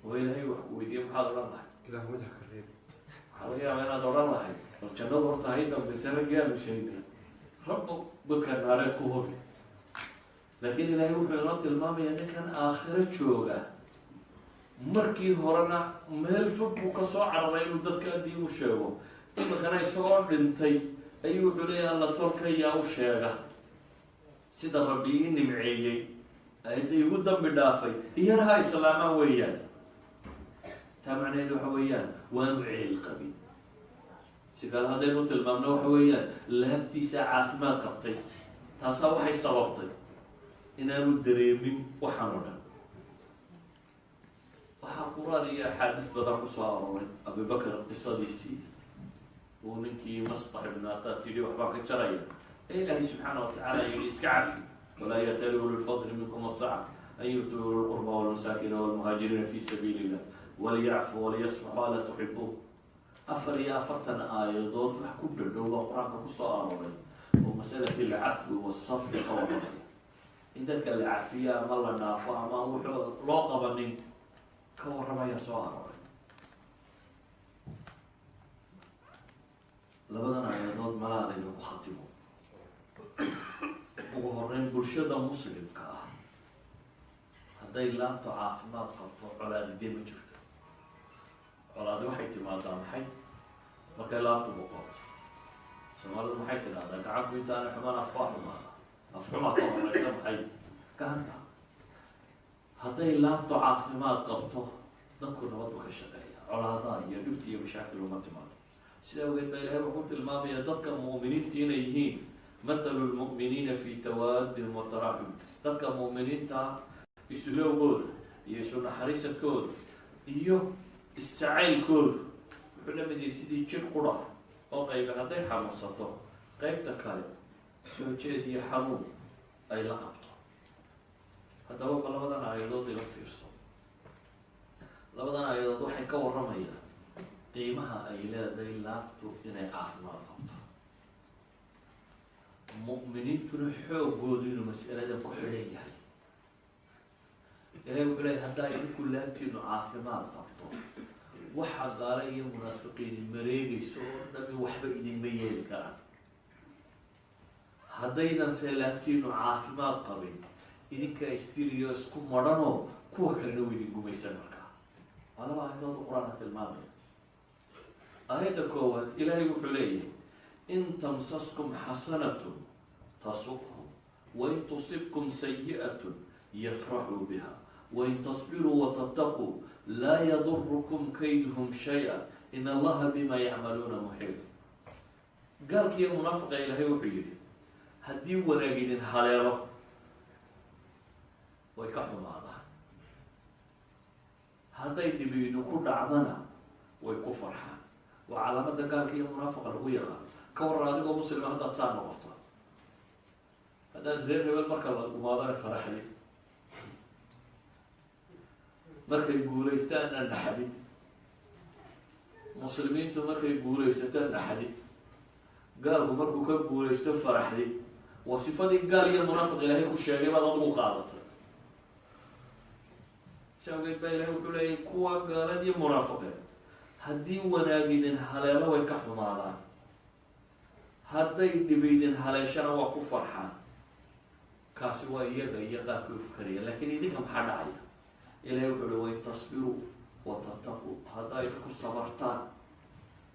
oo ilaahay wax ku weydiiye maxaad odhan lahay waxaa laga yaabaa inaad odhan lahay bal jannadu horta hay dambayse raggii aanu sheegnay rabbo godka naareed ku hobi laakiin ilaahay wuxuu inoo tilmaamayaa ninkan aakhiro jooga markii horena meel fog buu ka soo cararay inuu dadka diin u sheego imikana isagoo dhintay ayuu wuxuu leeyahay alla tolkayaa u sheega sida rabbi ii nimceeyey ayadda igu dambi dhaafay iyana ha islaamaan weeyaan taa macnaheedu waxa weeyaan waanu ceel qabin si kale haddaynu tilmaamno waxa weeyaan laabtiisa caafimaad qabtay taasaa waxay sababtay inaanu dareemin waxaan oo dhan waxaa qur-aan iyo axaadiis badan kusoo arooray abubakar qisadiisii uu ninkii mastax ibn athar tidhi waxbaa ka jaraya ee ilaahay subxaana watacaala yihi iska cafi walaa yatali ulu lfadli minkum asaca an yu'tuu ulu lqurba walmasaakiina walmuhaajiriina fi sabiili illah waliyacfu waliyasfaxu alaa tuxibuun 44 aayadood wax ku dhadhow baa qur-aanka kusoo arooray oo masalati alcafwi wasafri ka waramaya in dadka la cafiya ama la dhaafo ama wuxuu loo qabanin ka warramaya soo arooray labadan aayadood malaana idinku khatimo ugu horeyn bulshada muslimka ah hadday laabto caafimaad qabto colaadidee ma jirto colaadi waxay timaadaa maxay markay laabtu boqorto soomaalidu maxay tidhahdaa gacanku intaana xumaan afkaa xumaada afxumaa ka horeysa maxay ka hanta hadday laabto caafimaad qabto dadku nabadbu ka shaqeeya colaadaha iyo dhibti iyo mashaakil uma timaado sida ogeed baa ilahay wuxuu tilmaamaya dadka mu'miniinta inay yihiin mathalu lmu'miniina fi tawaadihim wa taraxum dadka mu'miniinta isulowgooda iyo isu naxariisadkooda iyo isjacaylkooda wuxuu la mid yahay sidii jir qura oo qayba hadday xanuunsato qaybta kale soo jeed iyo xanuun ay la qabto haddaba ba labadan aayadood ila fiirso labadan aayadood waxay ka warramayaan qiimaha ay leedahay laabtu inay caafimaad qabto mu'miniintuna xoogoodu inuu mas'aladan ku xidhan yahay ilahay wuxuu leeyahy haddaa idinku laabtiinu caafimaad qabto waxa gaala iyo munaafiqiini mareegayso oo dhami waxba idinma yeeli karaan haddaydan see laabtiinu caafimaad qabin idinkaa istiriyo isku madhanoo kuwa kalena u idin gumaysan markaa waa laba aayadood qur-aanka tilmaamaya aayadda koowaad ilaahay wuxuu leeyahay in tamsaskum xasanatun tasuqhum wain tusibkum sayi'atun yafraxuu biha wain tasbiruu watataquu laa yadurukum kayduhum shay-a in allaha bima yacmaluuna muxiit gaalkiiyo munaafiqa ilaahay wuxuu yidhi haddii wanaag idin haleelo way ka xumaadaan hadday dhibi idinku dhacdana way ku farxaan waa calaamada gaalka iyo munaafiqa lagu yaqaan ka waran adigoo muslima haddaad saa noqoto haddaad reer hebel marka la gumaadana faraxday markay guulaystaan naxdid, muslimiintu markay guulaysato naxdid, gaalku markuu ka guulaysto faraxdid. waa sifadii gaal iyo munaafiq ilaahay ku sheegay baad adigu qaadatay. shawgeed baa ilahay wuxuu leeyay kuwa gaalad iyo munaafiqeen haddii wanaagidin haleelo way ka xumaadaan, hadday dhibaydin haleeshana waa ku farxaan. kaasi waa iyaga iyo qaabkay u fikaraya. laakiin idinka maxaa dhacaya? ilahay wuxuu uhi wain tasbiruu watataquu, hadday ku sabartaan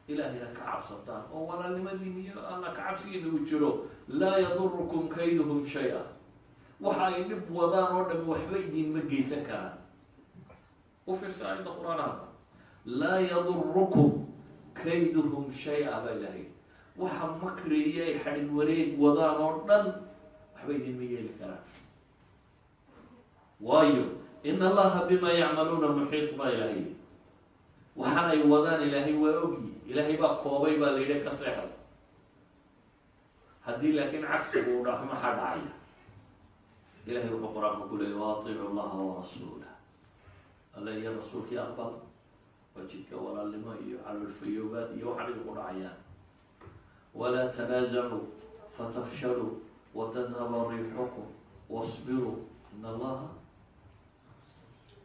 ilaahayna ka cabsataan oo walaalnimadiin iyo alla ka cabsigiina uu jiro, laa yadurukum kayduhum shay-a, waxa ay dhib wadaan oo dham waxba idinma geysan karaan. u fiirsa aayadda qur-aanaha, laa yadurukum kayduhum shay-a baa ilaahay. waxa makri iyo ay xadhig wareeg wadaan oo dhan waxba idinma yeeli karaan. waayo in allaha bima yacmaluuna muxiit baa ilaahay. waxaan ay wadaan ilaahay waa ogyi, ilaahay baa koobay baa la yidhi ka seexda. haddii laakiin cagsigu u dhaco maxaa dhacaya? ilahay wuxuu qur-aanka ku leeyay waatiicu llaha warasuulah, alla iyo rasuulkii aqbal. waa jidka walaalnimo iyo calolfayoobaad iyo waxaan idinku dhacayaan. walaa tanaazacuu fatafshaluu watadhaba riixukum wasbiruu in allaha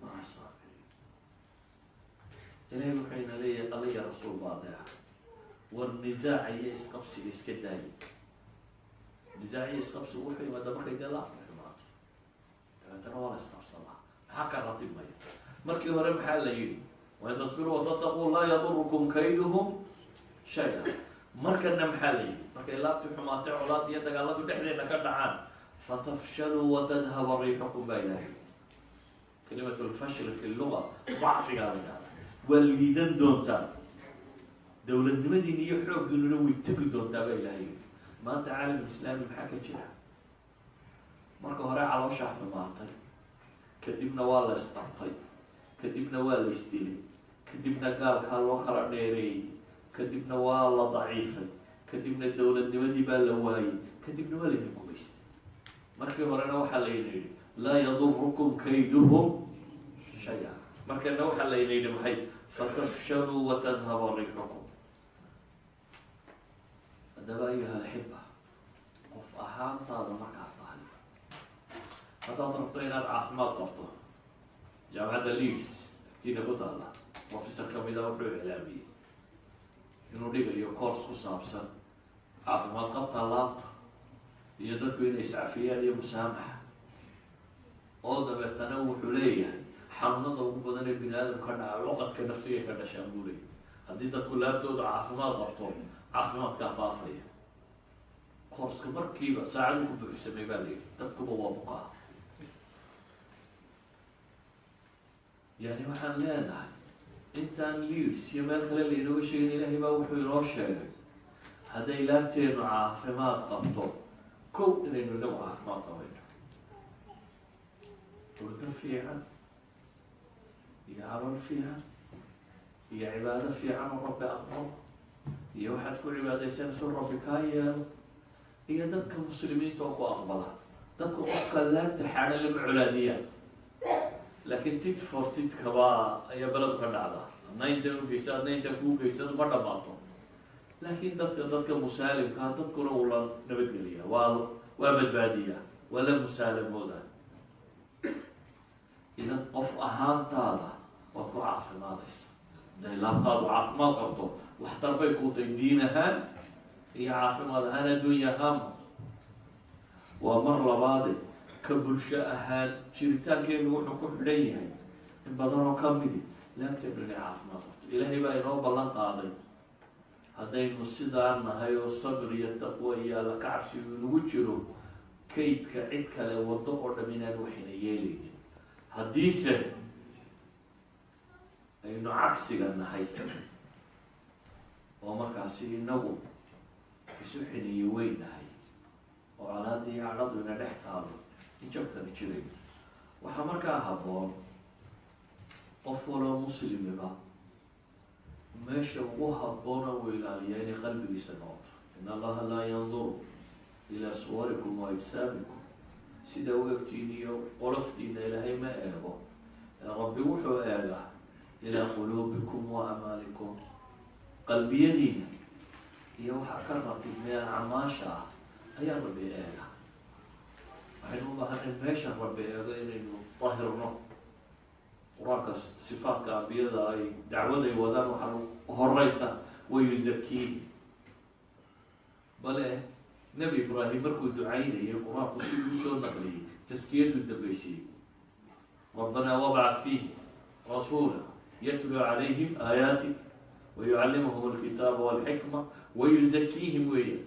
maca saabiriin. ilahay wuxuyna leeyahay alla iyo rasuul baa adeeca. war nisaaca iyo isqabsiga iska daaya. nisaac iyo isqabsigu wuxuu yimaada markay dee laafka xumaato, dabeetana waa la isqabsadaa. maxaa ka ratibmaya? markii hore maxaa la yidhi wain tasbiruu watataquu laa yadurukum kayduhum shay-a. markana maxaa la yidhi markay laabtii xumaatay colaad iyo dagaaladu dhexdeena ka dhacaan, fatafshaluu watadhaba riixukum baa ilahay. kalimat lfashli fi luga dacfigaa la yidhahda. waa liidan doontaan, dowladnimadiina iyo xooggiinuna way tegi doontaa baa ilahay. maanta caalamulislaami maxaa ka jira? marka hore calooshaa xumaatay, kadibna waa la isqabtay, kadibna waa la isdilay, kadibna gaalkaa loo kala dheereeyey, kadibna waa la daciifay, kadibna dowladnimadii baa la waayey, kadibna waa laydin gumaystay. markii horena waxaa layna yidhi laa yadurukum kayduhum shay-a. markana waxaa layna yidhi maxay? fatafshaluu watadhaba riixukum. haddaba ayuha alxiba, qof ahaantaada markaad tahay, haddaad rabto inaad caafimaad qabto, jaamacadda leeds agtiina ku taalla professor kamida wuxuu iclaamiyey inuu dhigayo course ku saabsan caafimaad qabta laabta iyo dadku inay iscafiyaan iyo musaamaxa. oo dabeetana wuxuu leeyahay xanuunada ugu badan ee bini aadam ka dhaca luqadka nafsiga ka dhashaan buu leeyahy. haddii dadku laabtooda caafimaad qabto, caafimaadkaa faafaya. courska markiiba saacadu ku buuxsamay baa layidhi, dadkuba waa buqaa. yani waxaan leenahay intaan leeds iyo meel kale lainooga sheegin, ilaahay baa wuxuu inoo sheegay hadday laabteenu caafimaad qabto, kow inaynu inagu caafimaad qabayno. hurdo fiican iyo calool fiican iyo cibaado fiican oo rabbi aqbalo, iyo waxaad ku cibaadaysanayso rabbi kaa yeelo, iyo dadka muslimiinta oo ku aqbala. dadka qofka laabta xaadha lama colaadiyaan, laakiin tit for titkabaa ayaa beled ka dhacda. adna intan ugeysa adna intan kuu geysado ma dhamaato. laakiin dadka musaalimkaa dadkuna uu la nabadgeliya, waa badbaadiya, waa la musaalamooda. idan qof ahaantaada waad ku caafimaadaysa. haday laabtaadu caafimaad qabto, waxtar bay kuu tahay diin ahaan iyo caafimaad ahaan, adduunya ahaanba. waa mar labaade ka bulsho ahaan jiritaankeenu wuxuu ku xidhan yahay in badan oo kamidi laabteenu inay caafimaad qabto. ilaahay baa inoo ballan qaaday haddaynu sidaan nahay oo sabr iyo taqwo iyo alla ka cabsi nagu jiro, kaydka cid kale wado oo dham inaan waxayna yeelaynin. haddiise aynu cagsiga nahay oo markaasi inagu isu xiniyo weyn nahay oo colaadii cadhadu ina dhex taalo, in jabkana jiray, waxaa markaa habboon qof waloo muslimiba meesha ugu habboona uu ilaaliya inay qalbigiisa noqoto. in allaha laa yanduru ilaa suwarikum wa ajsaamikum, sida u egtiin iyo qoloftiina ilaahay ma eego, ربي وحو إيغا إلى قلوبكم وأمالكم قلبي يدين يوحى كرتي من عماشة أي ربي إيغا وحين الله إنفيشن ربي إيغا إنه طاهر النور وراك صفات كأنبياء أي دعوة يودان وحنو الرئيسة ويزكيه بل نبي إبراهيم مركو دعيني القرآن قصير وشو نقلي تزكية الدبيسي ربنا وابعث فيه رسولا يتلو عليهم آياتك ويعلمهم الكتاب والحكمة ويزكيهم ويا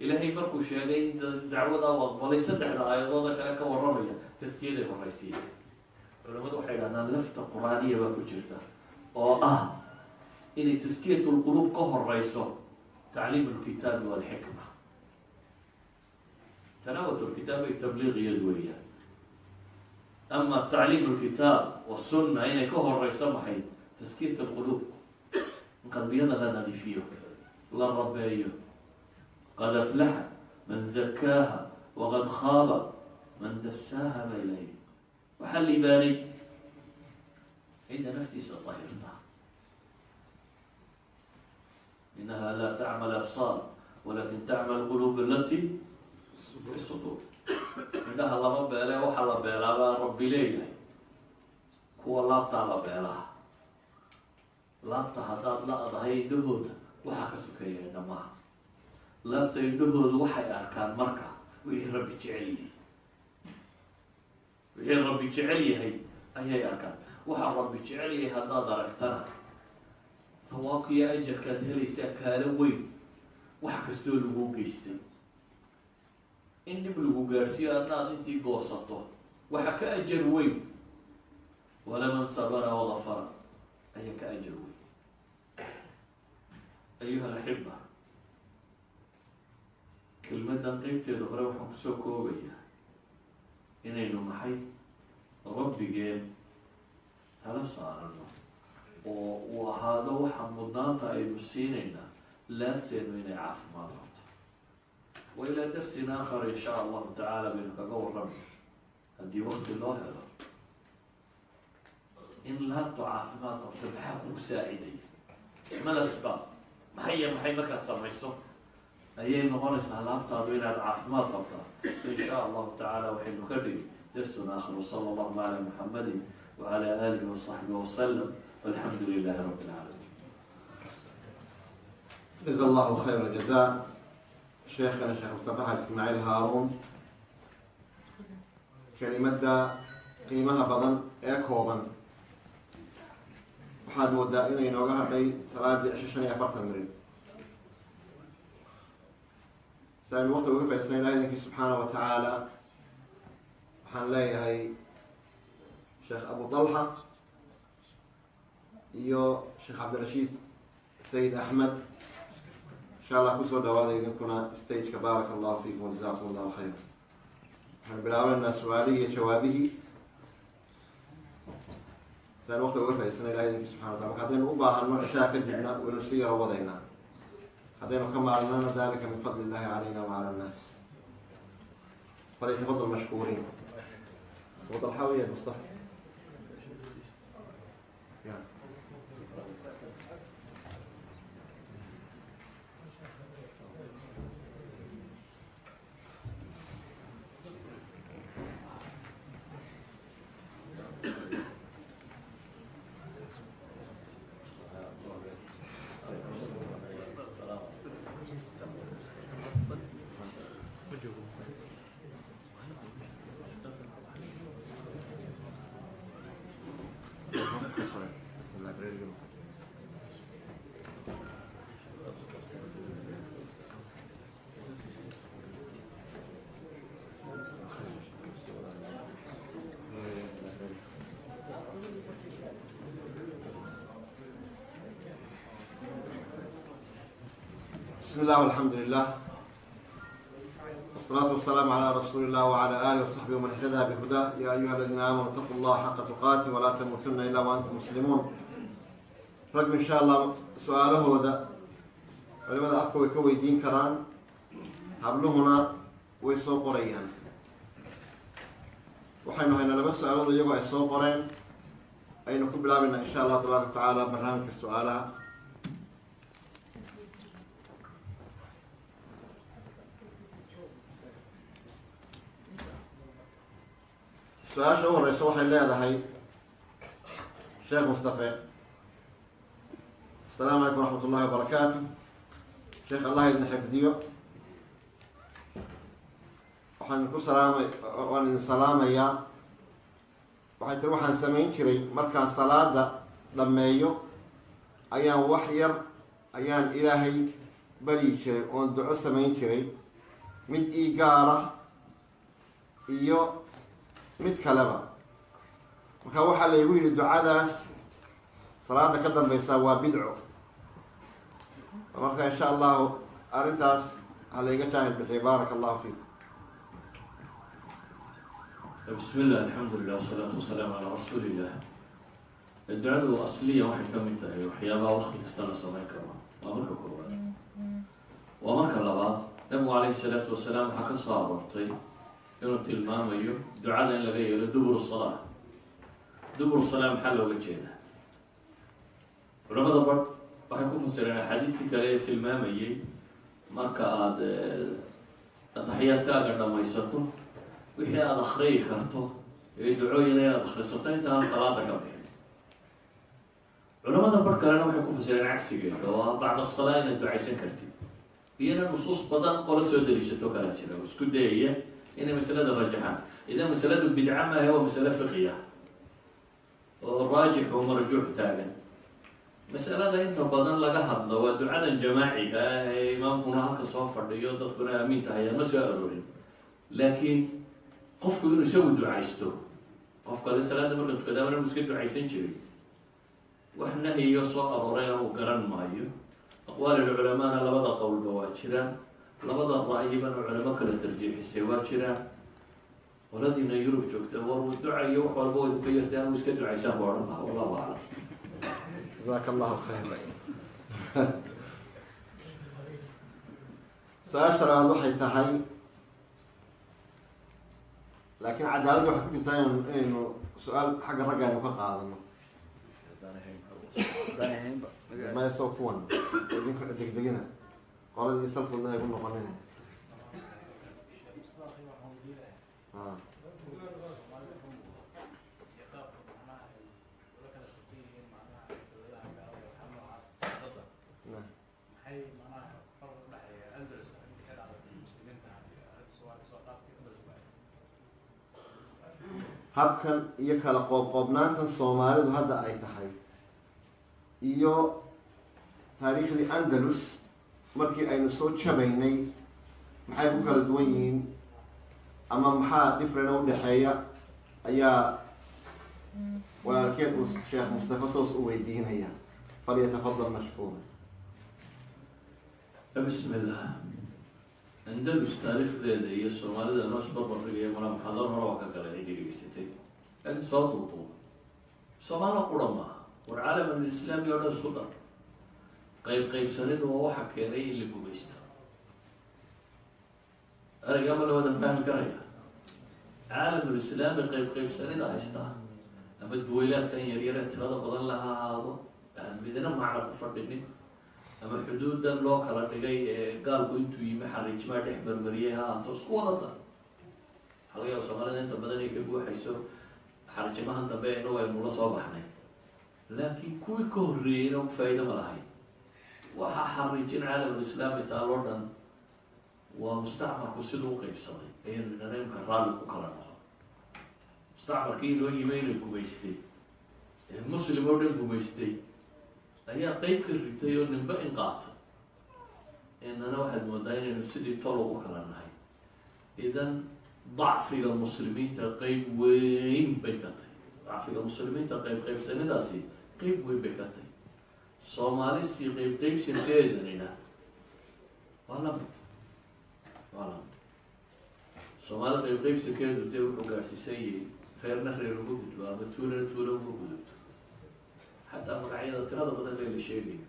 إلهي مركو شيئين دعوة وليس دعنا أيضا كانك والرمية تزكية الرئيسية علماء waxay dhahdaan lafta quraaniya baa ku jirta oo ah inay taskiyatu alqulub ka horeyso tacliim alkitaab walxikma تناول الكتاب التبليغ يدوية أما تعليم الكتاب والسنة هنا كهر رئيس محي تزكية القلوب قلبينا لا نغفيه لا ربيه قد أفلح من زكاها وقد خاب من دساها بإليه وحل بالي عند نفتي سطهرتها إنها لا تعمل أبصار ولكن تعمل القلوب التي في الصدور إنها لما بيلا وحلا بيلا ربي ليه هو لا تعالى بيلا لا تهداد لا أضهي دهود وحكا سكية إنما لا بتي دهود وحي أركان مركا وإيه ربي جعليه وإيه ربي جعليه هي أركان وحا ربي جعليه هداد ركتنا ثواقي أجر كان هلي ساكالوين وحكا ستول وقيستي إني بلغو قارسيا أناد انتي قوسطه وحكا أجر وين ولمن صبر وغفر أي كأجر وين أيها الأحبة كلمة دقيقة دخل وحكا سوكوبية إنه محي ربي جيم هلا صارنا وهذا وحمدنا تايلو سينينا لا تنوين عاف ما ضغط وإلى درس آخر إن شاء الله تعالى بينك قول ربي هدي وقت الله هذا إن لا تعاف ما ضغط بحق مساعدي ما الأسباب محي ما كانت سمعيسو أيام نغنس على أبطال بين العاف ما ضغط إن شاء الله تعالى وحين نكرر درس آخر وصلى الله على محمد وعلى آله وصحبه وسلم والحمد لله رب العالمين. جزا الله خير الجزاء شيخنا الشيخ مصطفى حاج إسماعيل هارون كلمة قيمها بدن إيكوبا waxaad moodaa inay nooga hadhay salaadii cisho 45 mirir saynu waqti uga faa'iideysanaynaa idinkii subxaana wa tacaala waxaan leeyahay sheekh abu talha iyo sheekh cabdirashiid sayid axmed insha allah kusoo dhawaada idinkuna stageka baaraka allahu fiikum wajazakum allahu khayr waxaan bilaabeynaa su-aalihii iyo jawaabihii saynu waqti uga faa'iideysanayna idinkii subxana wa tacala marka haddaynu u baahano cishaa kadibna waynu si yaro wadaynaa haddaynu ka maalnana dalika min fadli illahi calayna wacala annaas falyatafadal mashkuuriin abu talha wiya mustafa بسم الله والحمد لله والصلاة والسلام على رسول الله وعلى آله وصحبه ومن اهتدى بهداه يا أيها الذين آمنوا اتقوا الله حق تقاته ولا تموتن إلا وأنتم مسلمون رقم إن شاء الله سؤاله هذا ولماذا أفكوا يكوي دين كران هبلهنا ويسوق ريان وحينه هنا لبس سؤاله يقوى يسوق ريان aynu ku bilaabina insha allah tabaaraka wa tacaala barnaamijka su-aalaha. su-aasha u horeysa waxay leedahay sheekh mustafe: asalaamu calaykum waraxmat ullahi wabarakaatu. sheekh allah idin xifdiyo. waan idin salaamayaa. waxay tiri waxaan samayn jiray markaan salaada dhammeeyo ayaan wax yar ayaan ilaahay baryi jiray oon duco samayn jiray, mid ii gaara iyo mid kaleba. marka waxaa laygu yidhi ducadaas salaada ka dambeysa waa bidco. marka insha allahu arrintaas ha layga jaahil bixiyo. baaraka allahu fiikum. بسم الله الحمد لله والصلاة والسلام على رسول الله. الدعاء أصلية واحد كمية وحيابها وقت كستنا سماي كرام وأمرك كوران وأمرك اللبات. نبي عليه الصلاة والسلام حكى صابرتي إنه تلمام أيوه دعاء إن لقيه لدبر الصلاة. دبر الصلاة محل وجهنا. ولما دبر وحكون فسرنا حديث كلام تلمام أيه مركا التحيات كأجر ما يسطو wixii aada akhriyi karto ee ducooyin inaad akhrisato intaan salaada ka bixin. culamada bar kalena waxay ku fasireen cagsigeeda oo bacda asalaa inaad ducaysan kartid, iyana nusuus badan qola soo daliishato kalaa jira oo isku dayaya inay masalada rajaxaan. idan masaladu bidca maahe waa masale fiqiya oo raajix oo marjuux taagan. masalada inta badan laga hadlo waa ducadan jamaaciga ah ee imaamkuna halka soo fadhiyo dadkuna aamiin tahayaan ma soo aroorin. laakiin qofku inuu isagu ducaysto, qofka ale salaada marka tukadaama inuu iska ducaysan jiray wax nahyiyo soo arooray uu garan maayo. aqwaal culamaana labada qowlba waa jiraan, labada ra'yibana culamo kala tarjiixisay waa jiraan. qoladiina yurub joogta war uu ducayo wax walba waydu ka yartay anuu iska ducaysaan buu odhan lahaa. wallahu aclam. jazaaka allahu khayra. su-aasha labaad waxay tahay, laakiin cadaaladda waxay ku jirtaa inaynu su-aal xagga ragga aynu ka qaadano. maya soo kuwan idinka degdegina qoladii salfooda ay u noqonina. habkan iyo kala qoobqoobnaantan soomaalidu hadda ay tahay iyo taariikhdii andalus markii aynu soo jabaynay maxay ku kala duwan yihiin ama maxaa differena udhexeeya ayaa walaalkeed uu sheekh mustafa toos u weydiinaya. falyatafadal mashkuura. بسم الله. andalus taariikhdeeda iyo soomaalida noo isbarbardhigaya mala muxaadaro hore waa ka galay ciddii dhegeysatay. laakiin soo duuduuba soomaala qura maaha, war caalamul islaami oo dhan isku dar. qaybsanidu waa waxa keenay in la gumaysto. erayga ma la wada fahmi karaya. caalamul islaami qaybsanida haystaa ama duweylaadkan yaryare tirada badan laha ahaado aan midna macna ku fadhinin, ama xuduudan loo kala dhigay ee gaalku intuu yimi xariijimaa dhex marmariyay ha ahaato isku wadada. waxaa laga yaaba soomaalida inta badan ay ka guuxayso xariijimahan dambe inagu aynu la soo baxnay, laakiin kuwii ka horreeyeyna faa'iido ma lahayn. waxaa xariijin caalamul islaami taaloo dhan waa mustacmarku siduu u qeybsaday ayaynu inaneymka raalli ku kala noqon. mustacmarkii inoo yimi inay gumaystay ee muslim oo dhan gumaystay ayaa qeyb ka ritay oo ninba in qaato. inana waxaad moodaa inaynu sidii tol ugu kala nahay. idan dacfiga muslimiinta qeyb weyn bay ka tahay. dacfiga muslimiinta qaybsanidaasi qeyb weyn bay ka tahay. soomaalisi qaybsanteedanina waa lamid. soomaali qaybsankeedu dee wuxuu gaadhsiisay reerna reer uga gudbo ama tuulana tuulo uga gudubto. xataa magacyada tirada badan ee la sheegayo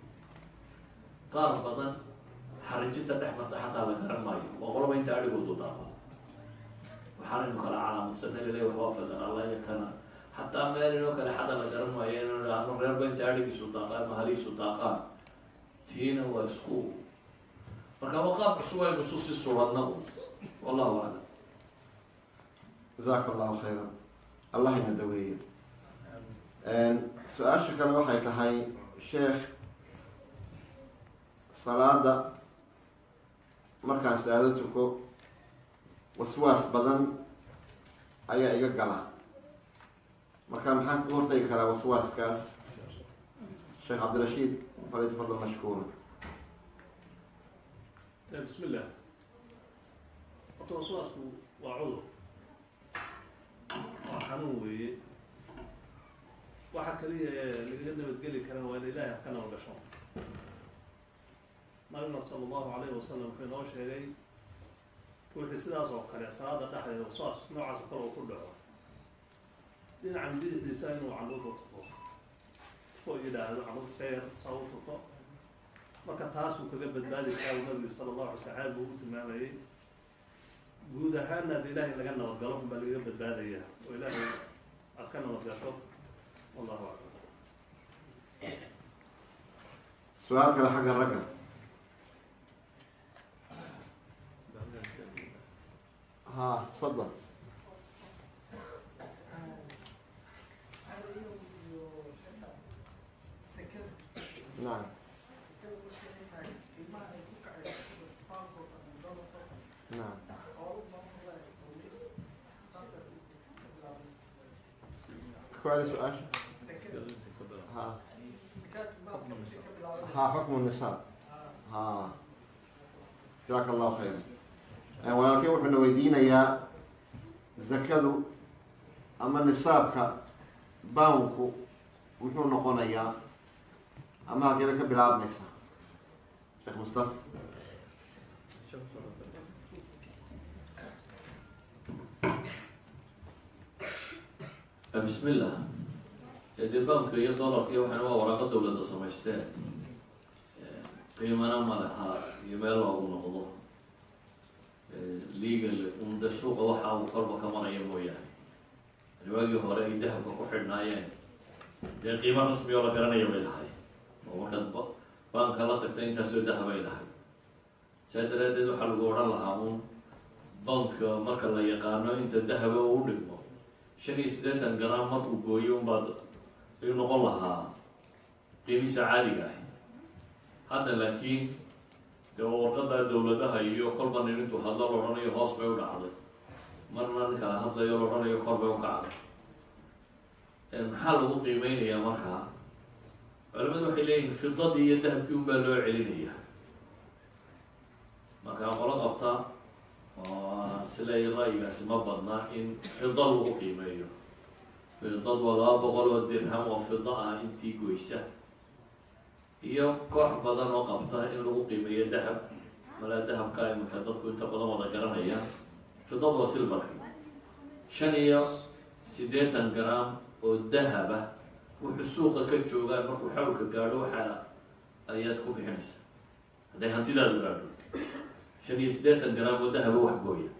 qaar badan xarijinta dhex marta xataa la garan maayo. waa qolaba inta adhigoodu daaqo. waxaanaynu kala calaamadsanay laleeya waxbaa federaalaya kana xataa meel inoo kale xada la garan maayo inuu idhaahno reerba inta adhigiisu daaqaan mahaliisu daaqaan tiina waa isku marka waa qaab cusub aynu isu sii surannagu wallahu aclam jazaaka allahu khayran allah ina daweeyo su-aasha kale waxay tahay sheekh salaada markaan salaado tuko waswaas badan ayaa iga gala marka maxaan ka hortagi karaa waswaaskaas sheekh cabdirashiid falyatafadal mashkuura بسم الله التوسواسku waa cudur waa xanuun weeye waxa kaliya lagaga nabadgeli karan waa in ilaahay ka nabad gasho nabigna sala allahu calayhi wasalam wuxuu inoo sheegay wixii sidaas oo kale salaada dhexdeeda waswaas noocaas oo kale uu ku dhaco dhinacan bidixdiisa inuu candhuurka tufo oo yidhaahdo candhuur iska yar saa u tufo marka taasuu kaga badbaadi karaa uu nabigu sala allahu alay saxaab uu u tilmaamayay guud ahaana ad ilaahay laga nabadgalo unbaa lagaga badbaadaya oo ilaahay aada ka nabad gasho wallahu aclam su-aal kale xagga ragga ha tafadal nacam نعم كويس سؤال ها حكم النساء ها جزاك الله خيرا ولكن وحنا ويدينا يا زكادو اما نصابك بانكو وحنا نقونيا اما كيف بلعب نساء شيخ مصطفى بسم الله dee banka iyo dolarka iyo waxaana waa waraaqo dawladda samaysteen qiimana ma laha iyo meel loogu noqdo legal de suuqa waxa uu korba ka maraya mooyaane yani waagii hore ay dahabka ku xidhnaayeen dee qiimo rasmi oo la garanaya bay lahay oo markaad banka la tagta intaasoo dahabay lahay saa daraadeed waxaa lagu odhan lahaa un boundka marka la yaqaano inta dahaba uu u dhigmo 85 gram markuu gooyo unbaad ayuu noqon lahaa qiimihiisa caadiga ah hadda laakiin dee warqada dawladaha iyo kolba nin intuu hadlo la odhanayo hoos bay u dhacday marna nin kala hadlayo la odhanayo kor bay u kacday maxaa lagu qiimeynayaa markaa culimadu waxay leeyihin fidadii iyo dahabkii unbaa loo celinaya markaa qolo qabta silay ra'yigaasi ma badna in fida lagu qiimeeyo fidad waa 200 dirham oo fida ah intii goysa iyo koox badan oo qabta in lagu qiimeeyo dahab malaa dahabka ay markaa dadku inta badan wada garanaya fidad waa silbarki 85 gram oo dahaba wuxuu suuqa ka joogaa markuu xawlka gaadho waxa ayaad ku bixinaysa hadday hantidaadu gaadho 85 gram oo dahaba wax gooya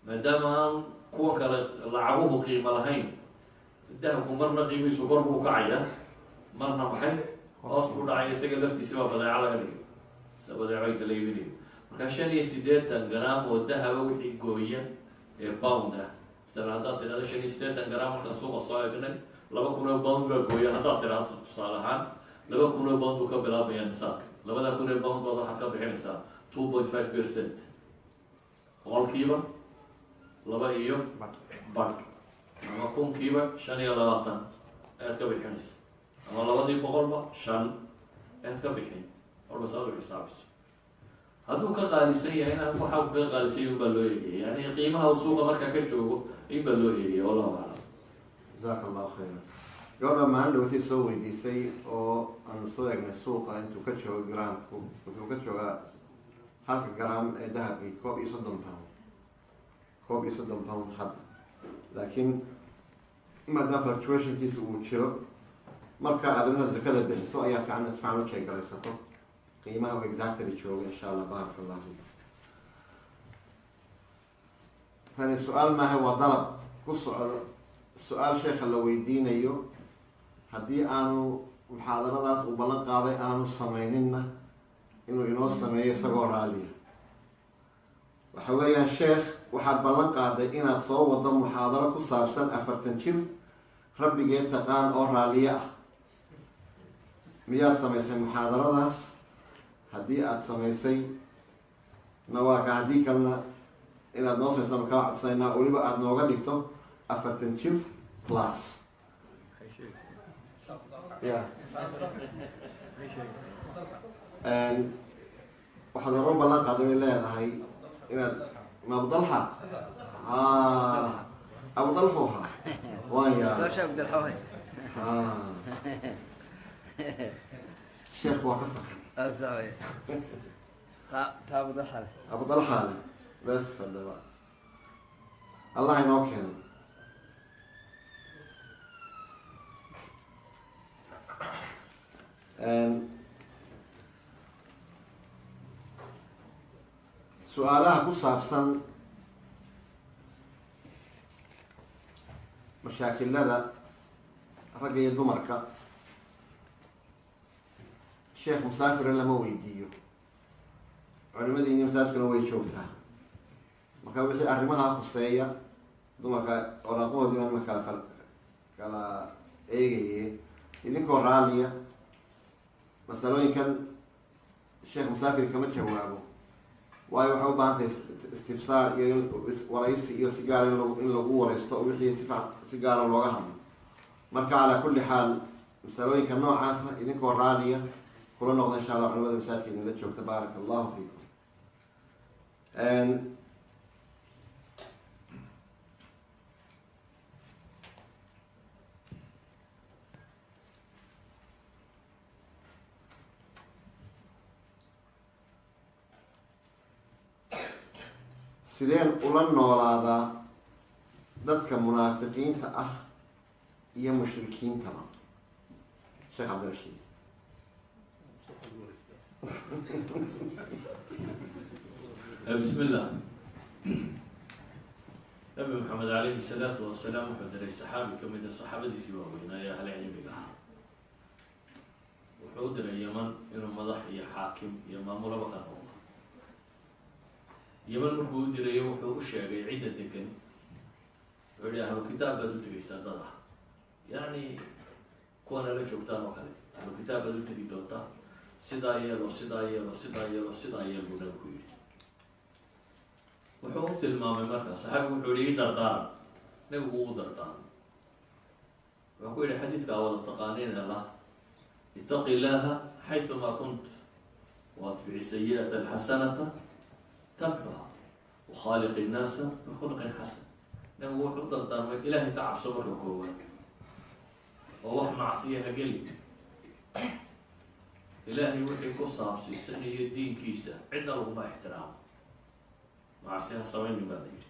maadaama aan kuwa kale lacaguhu qiimo lahayn dahabku marna qiimihiisu kor buu kacaya marna maxay hoos buu dhacaya isaga laftiisa baa badeeco laga dhigo sa badeecoy kala iibinayo marka 85 gram oo dahaba wixii gooya ee pound ah misala haddaad tidhahdo 85 gram markaan suuqa soo eegnay 2,000 pound baa gooya haddaad tidhahdo tusaale ahaan 2,000 pound buu ka bilaabaya nisaabka 2,000 pound baad waxaad ka bixinaysaa 2.5% boqolkiiba 2 iyo badh ama kunkiiba 25 ayaad ka bixinaysa ama 200 boqolba 5 ayaad ka bixin orba saad u xisaabiso hadduu ka qaalisan yahayna waxa uu ka qaalisan yahay baa loo eegaya yani qiimaha uu suuqa markaa ka joogo in baa loo eegaya wallahu aclam jazaaka allahu khayran gabadha maalin dhawatay soo weydiisay oo aanu soo eegnay suuqa intuu ka joogo gramku wuxuu ka joogaa 1 gram ee dahabkii 30 pound 30 pound hadda laakiin maadaama fluctuationkiisa uu jiro marka aad arrinta zakada bixiso ayaa fiican u jeegalaysato qiimaha uu exactly joogo insha allah baaraka allah fiik tani su-aal maaha waa dalab ku socdo su-aal sheekha la weydiinayo haddii aanu muxaadaradaas uu ballan qaaday aanu samayninna inuu inoo sameeyo isagoo raaliya. waxa weeyaan sheekh, waxaad ballan qaaday inaad soo wado muxaadaro ku saabsan 40 jir rabbigeed taqaan oo raaliye ah. miyaad samaysay muxaadaradaas? haddii aada samaysay nawaaka, haddii kalena inaad noo samaysa makaa codsaynaa, weliba aada nooga dhigto 40 jir plus. ya waxaad oga ballan qaaday way leedahay inaad abudalxa abudalxu ahaa waan yaa sheekh waa ka fakay abudalxaale bes hadaba allah inoo keeno. su-aalaha ku saabsan mashaakilada ragga iyo dumarka, sheekh musaafira lama weydiiyo, culimadiini masaajidkuna way joogtaa. marka wixii arrimaha khuseeya dumarka waraaqahoodii baan ima kala eegaye, idinkoo raaliya masalooyinkan sheekh musaafir kama jawaabo, waayo waxay u baahan tahay istifsaar iyo waraysi iyo si gaara in lagu waraysto oo wixii si gaara looga hadlo. marka calaa kulli xaal masalooyinka noocaasa idinkoo raaliya kula noqda insha allah culimada masaajidka idinla joogta. baaraka allahu fiikum. sideen ula noolaadaa dadka munaafiqiinta ah iyo mushrikiintaba? sheekh cabdirashiid. بسم الله. نبي محمد عليه الصلاة والسلام وحده الصحابي كم إذا الصحابة دي سوا وين يا هل يعني بقى وحود اليمن إنه مضح يا حاكم يا مامور بقى يمن مربود دريه وحوش الشيء عدة دكان عليها الكتاب بدو تجي سادرها يعني كون لا شوكتان وكله الكتاب بدو تجي دوتا سدايا لو سدايا لو سدايا لو سدايا بدو كوير وحوت المام مركز صحابي وحولي دردان نبغو دردان وأقول حديث كأول التقانين الله اتق الله حيثما كنت واتبع السيئة الحسنة تمحها وخالق الناس بخلق حسن. نبغو حوت دردان إلهي كعب صبر وكوة ووح معصية قلي إلهي وحي كصاب سنة الدين كيسة عندنا رغم احترام معصيها صوين ما ندري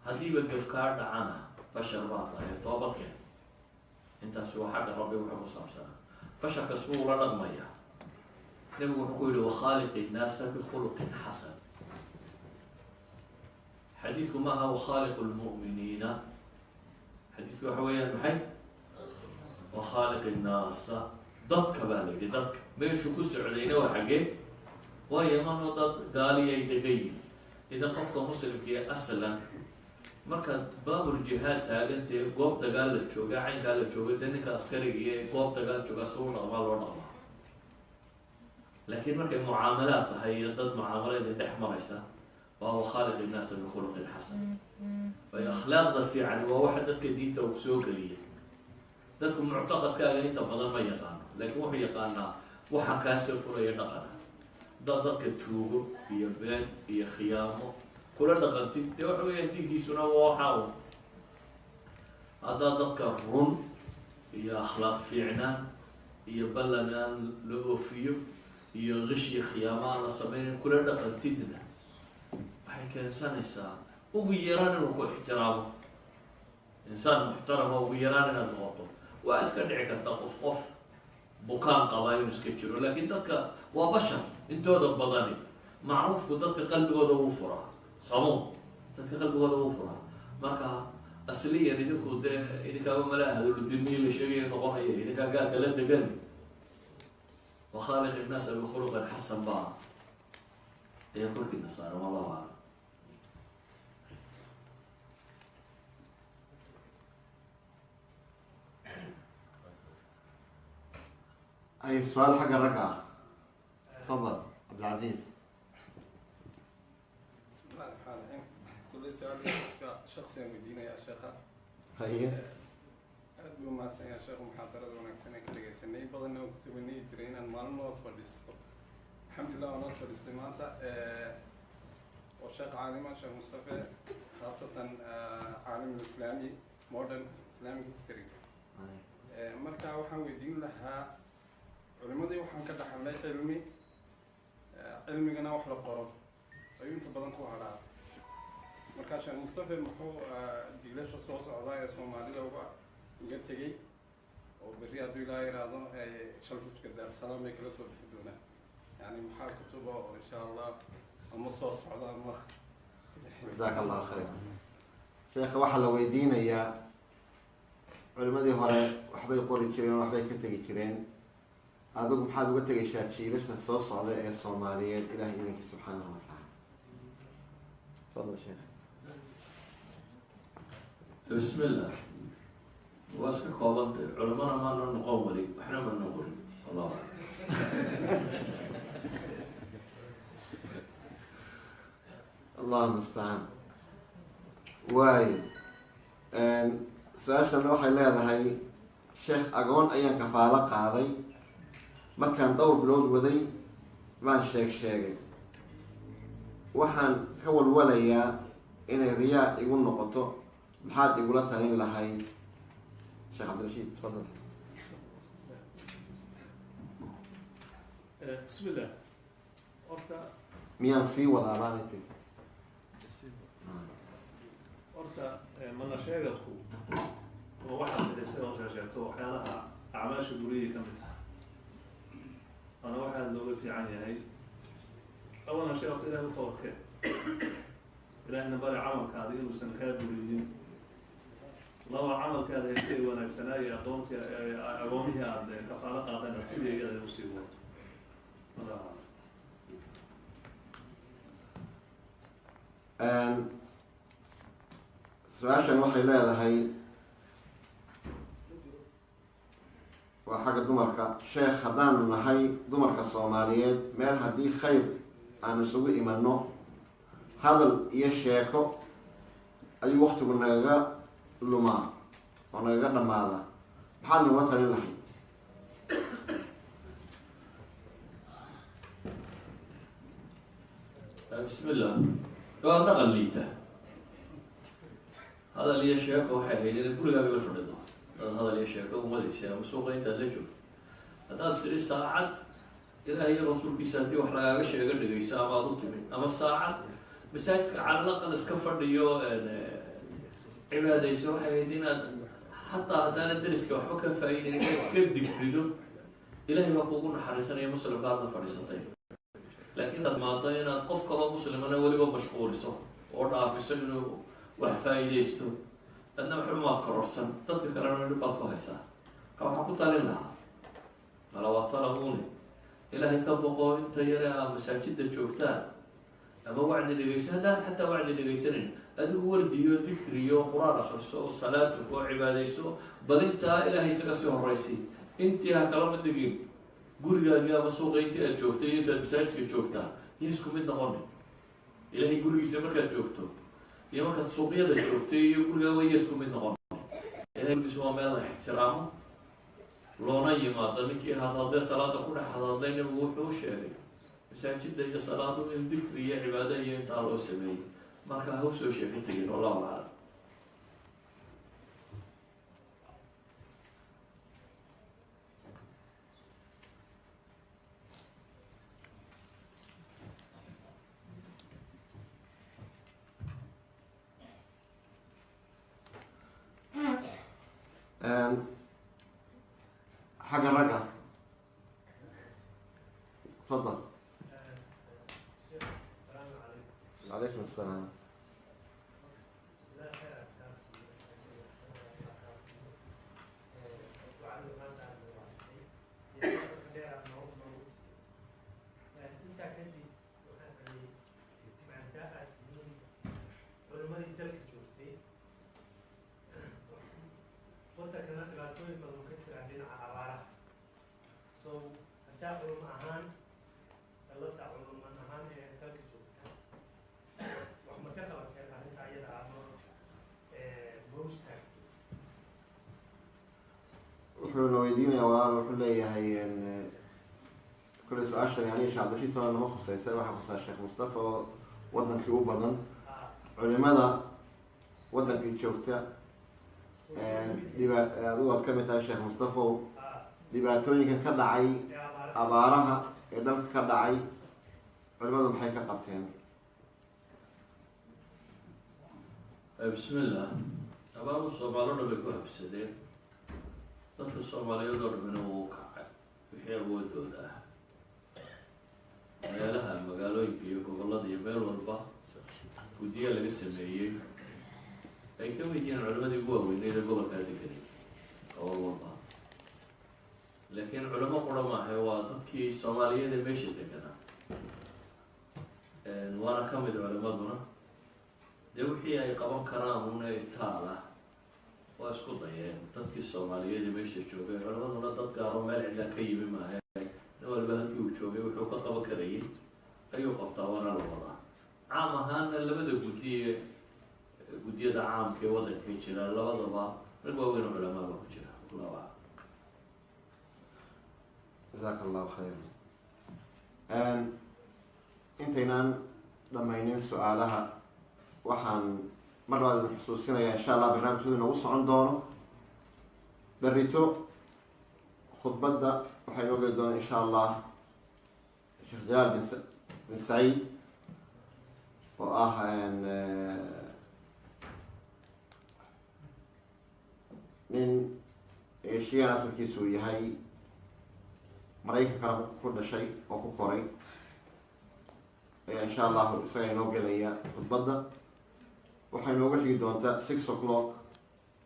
هذه بقف كارد عنها بشر باطل هي طابت كان انت سوى حق ربي وحب صام سنة بشر كسوة رغمية نبغى نقول وخالق الناس بخلق حسن. حديثكم ما هو خالق المؤمنين حديثكم حويا محي وخالق الناس ضد كبالك ضد ما يشوكوس علينا وحقه وهي ما نضد قال يدقي إذا قفك مسلم كي أصلا مركز باب الجهاد تاجنت قوب تقال تشوقا عين قال تشوقا تنك عسكري قوب تقال تشوقا سوون أغمال ونغمال لكن مركز معاملات هي ضد معاملات تحمرسة وهو خالق الناس بخلق الحسن وهي أخلاق ضد في عن ووحدة كديته وسوق لي ذاتكم معتقد كاجا أنت بدل ما يقانا لكن وحي يقانا وحكاسر فريا نقنا ضدك توغو هي بين هي خيامه كل دقنتي دي waxa weey diinkiisuna waa hada dadka run iyo akhlaaq fiicnaan iyo ballanaan la oofiyo iyo qish khiyaama la sameeyo kula dhaqantidna waxay keensanaysaa ugu yaraan inuu ku ixtiraamo insaan muxtaram oo ugu yaraan inaad noqoto waa iska dhici karta qof bukaan qaba inuu iska jiro laakiin dadka waa bashar intooda badani macruufku dadka qalbigooda uu furaa صمود تدخل قلبه وفرها مركها asliyan idinku dee idinkaaba mala ahaduludinii la sheegaya noqonaya idinkaa gaalka la degan wakhaaliq innaasa bikhuluqin xasan baa ayaa korkiina saaran wallahu aclam. أي سؤال حق الرقعة. تفضل عبد العزيز. بسم الله الرحمن الرحيم. كل سؤال شخصي مدينة يا شيخ. هي. أدعو ما سن يا شيخ محاضرة ونكسنا كذا سنة بدنا كتبني جرينا المال نوصل للست. الحمد لله ونوصل للاستماعة. والشيخ عالم الشيخ مصطفى خاصة عالم الإسلامي modern Islamic history. marka waxaan weydiin lahaa culimadii waxaan ka dhaxalnay cilmigana wax la qoro ayuu inta badan ku hadhaa. marka sheekh Mustafa muxuu jiilasha soo socda ee Soomaalida uga tegay oo berri hadduu ilaahay yiraahdo shalfiska Daar Salaam ay kala soo bixi doonaan yani maxaa kutuba oo insha Allah ama soo socda ama جزاك الله خير. شيخ waxa la weydiinayaa culimadii hore waxbay qori jireen waxbay ka tegi jireen adigu maxaad uga tegaysaa jiilasha soo socda ee Soomaaliyeed ilaahay idinka subxaanahu wa ta'ala. تفضل شيخ. بسم الله. واسك كوبنت علماء ما نقوم ولي واحنا ما نقول الله أعلم. الله المستعان. واي su-aashan waxay leedahay sheekh agoon ayaan kafaalo qaaday markaan dhowr bilood waday baan sheegay waxaan ka walwalayaa inay riyaa igu noqoto maxaad igula talin lahayd sheekh cabdirashiid tafadal. بسم الله. horta miyaan sii wadaa maalintii horta mana sheegadku oo waxaad bixisay oo sheegto waxyaalaha acmaasha guriyii ka mid tahay ana waxaad looga fiican yahay awalan shay horta ilahay u tawadkeen ilaahina bari camalkaada inuusan kaa burinin laba camalkaada haystay wanaagsanaayo adoontii agoomihii aada kafaalo qaadana sidii iyada usii wado su-aashan waxay leedahay waa xagga dumarka sheekh haddaanu nahay dumarka Soomaaliyeed meel haddii khayr aan isugu imanno hadal iyo sheeko ayuu waqtigu nagaga lumaa oo nagaga dhammaada maxaad nagula talin lahayd. بسم الله. waa dhaqan liita hadal iyo sheeko waxay ahayd inay gurigaaga la fadhido dad hadal iyo sheeko umadaysa ama suuqa intaad la joogto haddaad siri saacad ilaahay iyo rasuulkiisa haddii wax lagaaga sheego dhegayso ama aad u timid ama saacad masaajidka calalaqal iska fadhiyo cibaadayso waxay ahayd inaad xataa haddaana dariska waxba ka faa'iidayn inaad iska digrido ilaahay baa kuugu naxariisanaya muslimka aad la fadhiisatay laakiin aad maado inaad qof kaloo muslimana weliba mashquuliso oo dhaafiso inuu wax faa'iidaysto adna waxba maad kororsan dadka kalena dhib baad ku haysaa ka waxaan ku talin lahaa malawaatalamuuni ilaahay ka boqo inta yare aa masaajida joogtaan ama wacdi dhegayso haddaan xataa wacdi dhegaysanayn adigu wardiyo dikriyo qur-aan akriso oo salaatu oo cibaadayso bal intaa ilaahay isaga sii horaysi intii ha kalama degin gurigaagii ama suuqa intii aad joogtay iyo intaad masaajidka joogtaa iyo isku mid noqoni ilaahay gurigiisa markaad joogto iyo markaad suuqyada joogtay iyo gurigaaga iyo isku mid noqon ilahay gurigiisa waa meel la ixtiraamo loona yimaado ninkii hadadee salaada ku dhex hadadlay nabigu wuxuu sheegay masaajida iyo salaadu in dikri iyo cibaado iyo intaa loo sameeyey marka ha usoo sheeko tegin wallahu aclam. حق الرقعة تفضل. عليكم السلام. weydiinaya walaal wuxuu leeyahay kule su-aashan yani sheekh cabdirashiid toona nama khuseysa waxaa khusaa sheekh mustafa oo wadankii u badan culimada wadankii joogta adigu aad kamid tahay sheekh mustafaw dhibaatooyinkan ka dhacay abaaraha ee dalka ka dhacay culimadu maxay ka qabteen? bismillah. abaaru soomaaloo dhan bay ku habsadeen, dadka soomaaliyeed oo dhamina wuu kacay wixii awoodooda ah. meelaha magaalooyinka iyo gobollada iyo meel walba guddiya laga sameeyey ay ka mid yihiin culimadii ugu waaweyneyd ee gobolkaa deganay gobol walba. laakiin culimo qura maahay, waa dadkii soomaaliyeed ee meesha deganaa, waana ka mid culimaduna dee wixii ay qaban karaan una itaala waa isku dayeen dadkii soomaaliyeed ee meesha joogay. culimaduna dad gaaro meel cidlaa ka yimi maahe, nin walba halkii uu joogay wuxuu ka qaban karayay ayuu qabtaa, waana la wadaa. caam ahaana labada guddiyada caamka ee waddanka jira labadaba rag waaweyn oo culamaa baa ku jira. allahu aclam. jazaaka allahu khayr. intaynaan dhamaynin su-aalaha waxaan mar labaad idin xusuusinayaa insha allah barnaamijyadu inoogu socon doono. berrito khudbadda waxaa inoo geli doona insha allah sheekh jalaal bin saciid oo ah nin eeshiyan asalkiisu uu yahay maraykankana ku dhashay oo ku koray ayaa insha allahu isaga inoo gelaya khudbadda. waxay inooga xigi doontaa 6 o'clock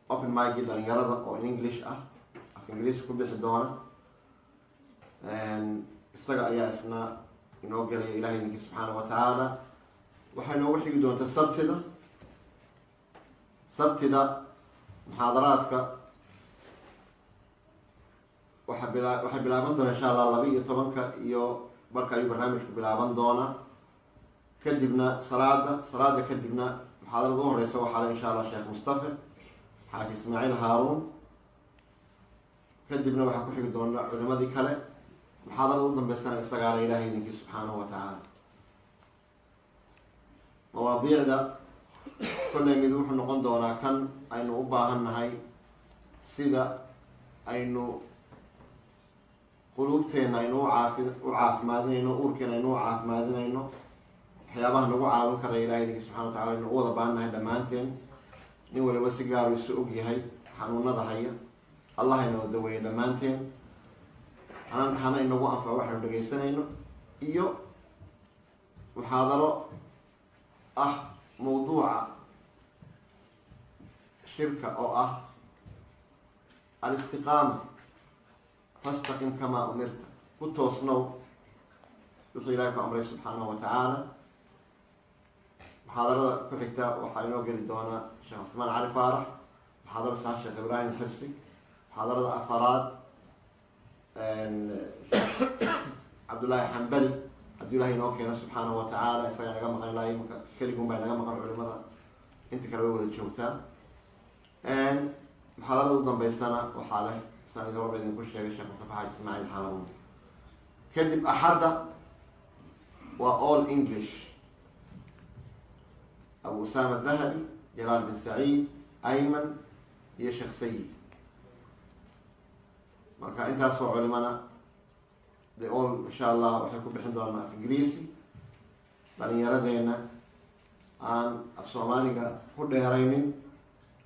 open micii dhalinyarada oo in english ah, af ingiriisi ku bixi doona. isaga ayaa isna inoo gelaya ilahay idinkii subxaana wa tacaala. waxay inooga xigi doontaa sabtida muxaadaraadka waxay bilaaban doona insha allah 12 iyo marka ayuu barnaamijku bilaaban doona. kadibna salaada kadibna muxaadarada u horeysa waxaa le insha allah sheekh mustafa xaaji ismaaciil haaruun. kadibna waxaa ku xigi doona culimadii kale. muxaadarada u dambeysana isagaala ilahay idinkii subxaanahu wa tacaala. mawaadiicda kolley mid wuxuu noqon doonaa kan aynu u baahan nahay, sida aynu quluubteena aynu u caafimaadinayno, uurkeena aynu u caafimaadinayno, waxyaabaha nagu caawin karaya ilahay idinkii subxana wa tacala aynu u wada baahannahay dhammaanteen. nin waliba si gaaru isu og yahay xanuunada haya, allah inoo daweeya dhammaanteen, hana inagu anfaco waxaynu dhegaysanayno. iyo muxaadaro ah mawduuca shirka oo ah alistiqaama, fastaqim kamaa umirta, ku toosnow wuxuu ilahay ku amray subxaanahu wa tacaala. muxaadarada ku xigta waxaa inoo geli doona sheekh cusmaan cali faarax, muxaadarada sax sheekh ibraahim xirsi, muxaadarada afaraad cabdullaahi xambali haddii ilahay inoo keeno subxaanahu wa tacaala. isaga naga maqan ilahay imaka keligun baa naga maqan, culimada inta kale way wada joogtaa. muxaadarada u dambeysana waxaa leh sanid horba idinku sheegay sheekh mustafa xaaji ismaaciil haaruun. kadib axadda waa all english, abu usama dahabi, jalaal bin saciid, ayman iyo sheekh sayid. marka intaasoo culimana the all insha allah waxay ku bixin doonaa af ingiriisi. dhalinyaradeena aan af soomaaliga ku dheeraynin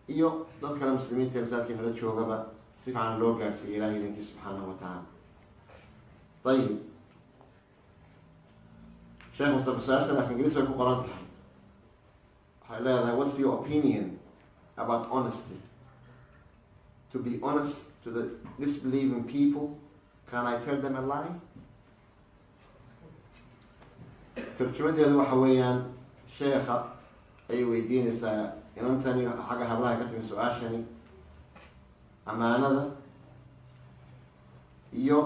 iyo dad kale muslimiinta ee masaajidka nala joogaba si fiican loo gaadhsiiya ilahay idinkii subxaanahu wa tacaala. ayib, sheekh mustafa su-aashan af ingiriis bay ku qoran tahay. waxay leedahay what's your opinion about honesty? To be honest to the disbelieving people, can I tell them a lie? tarjumadeedu waxa weeyaan sheekha ayay weydiinaysaa inantani xagga hablaha ka timi su-aashani amaanada iyo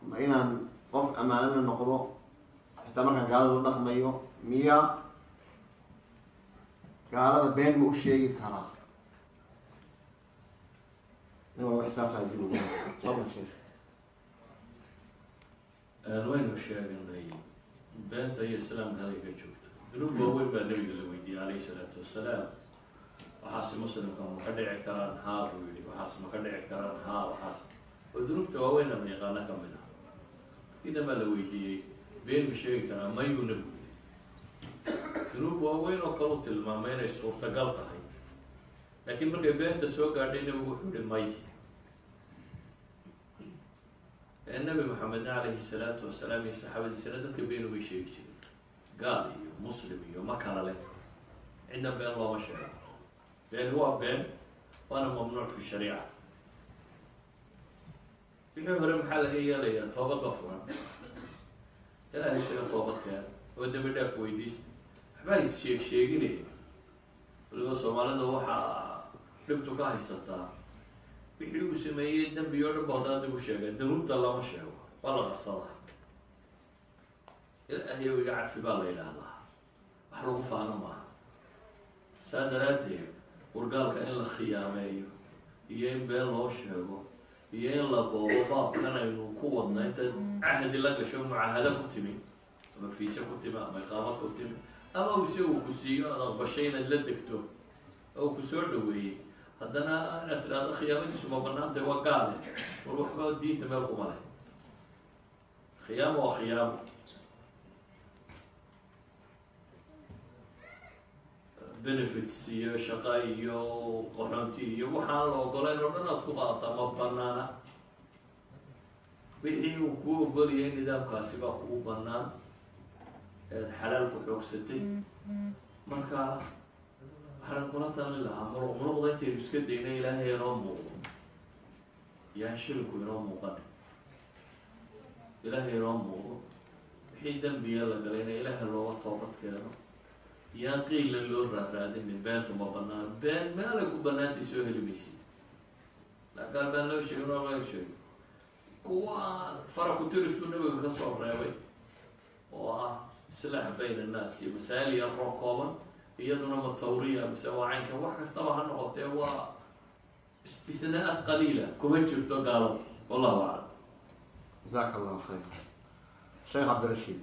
ma inaan qof amaanada noqdo xitaa markaan gaalada la dhaqmayo, miyaa gaalada been ma u sheegi karaa? إنه والله حسابها يجيبه. تفضل شيخ. waynu sheeganay beenta iyo islaamka halay ka joogto dunuub waaweyn baa nabiga la weydiiyey calayhi salaatu wasalaam waxaase muslimka ma ka dhici karaan haa buu yihi waxaas ma ka dhici karaan haa waxaas oo dunuubta waaweyna la yaqaano ka mid ah idamaa la weydiiyey been ma sheegi karaa maybuu nabigu yihi dunuub waaweyn oo kalu tilmaamay inay suurtagal tahay laakiin markay beenta soo gaadhay nabigu wuxuu yihi may النبي محمد عليه الصلاة والسلام يسحب السنة كبير ويشيك قال مسلم ما كان له عندنا بين الله وشرع بين هو بين وأنا ممنوع في الشريعة بيحور محل هي لي توبة غفورا إلا هالشيء توبة كان وده بدأ في ويديس حبايس شيء ليه ولو سوالنا وحى لبتو كاهي ستا wixii sameeyay dambiyo dhan badan uu sheegay dunuubta lama sheego wala qasada ilaahay uu yacafi baa la ilaahaa wax lagu faano ma saadaraadee wargaalka in la khiyaameeyo iyo in been loo sheego iyo in la boobo baabkan aynu ku wadna inta ahdi la gasho mucaahada ku timi ama fiisa ku timi ama iqaamad ku timi ama uu isagu ku siiyo aqbashayna la degto oo ku soo dhaweeyay haddana inaad tidhaahdo khiyaamadiisu ma banaanta waa gaale war waxba diinta meel kuma leh khiyaamo waa khiyaamo benefits iyo shaqa iyo qaxoonti iyo waxaan la ogolayn oo dhan aad isku qaadataa ma banaana wixii uu kuu ogoliyay nidaamkaasi baa kugu banaan eed xalaal ku xoogsatay marka waxaan kula talin lahaa muruqda intaynu iska dayna ilaahay inoo muuqdo yaan shirinku inoo muuqan ilaahay inoo muuqdo wixii dambiya la galayna ilaahay looga toobad keeno yaan qiila loo raaraadinin beentu ma banaan been meelay ku banaantay soo heli maysid laakaan baan loo sheegin oo laga sheego kuwa fara ku tirisuu nabiga ka soo reebay oo ah islaax bayna annaas iyo masaa'il yaroo kooban iyaduna ma tawriya mise waa caynka wax kastaba ha noqotee waa istithnaa'aat qaliila kuma jirto gaalada wallahu aclam جزاك الله خير. شيخ عبد الرشيد.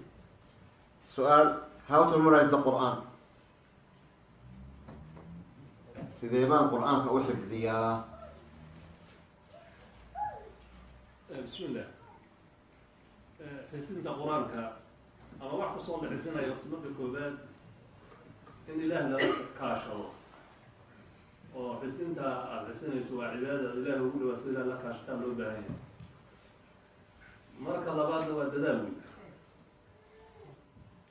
سؤال: How to memorize the Quran? سيديبان قرآن كأحب ذيا. بسم الله. حفظت القرآن أما واحد صلى حفظنا يختم بالكوبات إن إله لا كاشر وحفظت حفظنا يسوى عبادة إله يقول وتإله لا كاشتان له بعين مركز بعد ودداوي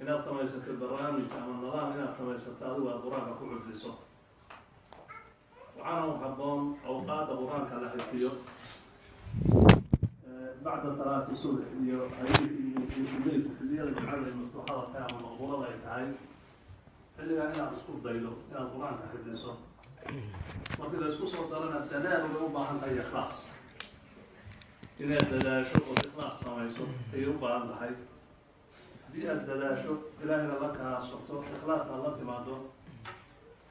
إن سميت البرامج أما النظام إن سميت هذا القرآن كله في الصف وعنا محبون أوقات القرآن كلا حفظيه بعد صلاة الصبح اليوم في الليل المحل المفتوحة كان مقبولة الله تعالى اللي أنا أسكت ضيله إلى القرآن تحفظه وكذا أسكت صدرنا التنال ولو بعض أي إخلاص إن الدلاشو والإخلاص ما يسوق يوم بعض حي دي الدلاشو إلهي لك صوته إخلاص الله تماده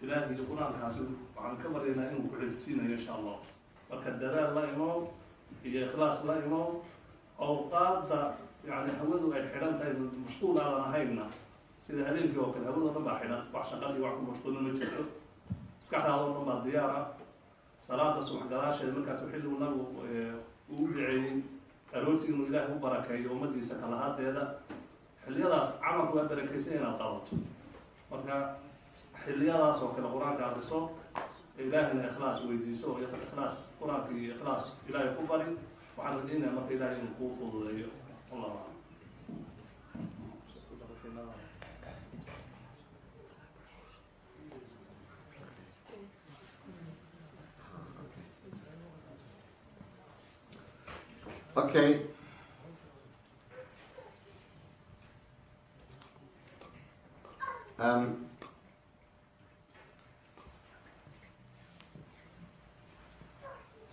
إلهي القرآن كاسو وعن كبر إلى إنه كل السنة إن شاء الله وكالدلال الله يمو هي إخلاص الله يمو أوقات يعني حوضوا الحلال هاي مشطولة على هاينا سيدا هلين كيوكل حوضوا ربع حلال وعشقالي وعكم مشطولة مجرد اسكحنا هذا ربع الديارة صلاة الصبح قراشة الملكة تحل ونبو ودعين أروتي إنه إله مباركة ومدي سكالهات هذا حليالاس عمك وبركيسين القوت مركا حليالاس وكل القرآن كعرسو إلهنا إخلاص ويديسو إخلاص قرآن في إخلاص إلهي قبري وعلى ديننا مركا إلهي نقوف الله أعلم Okay.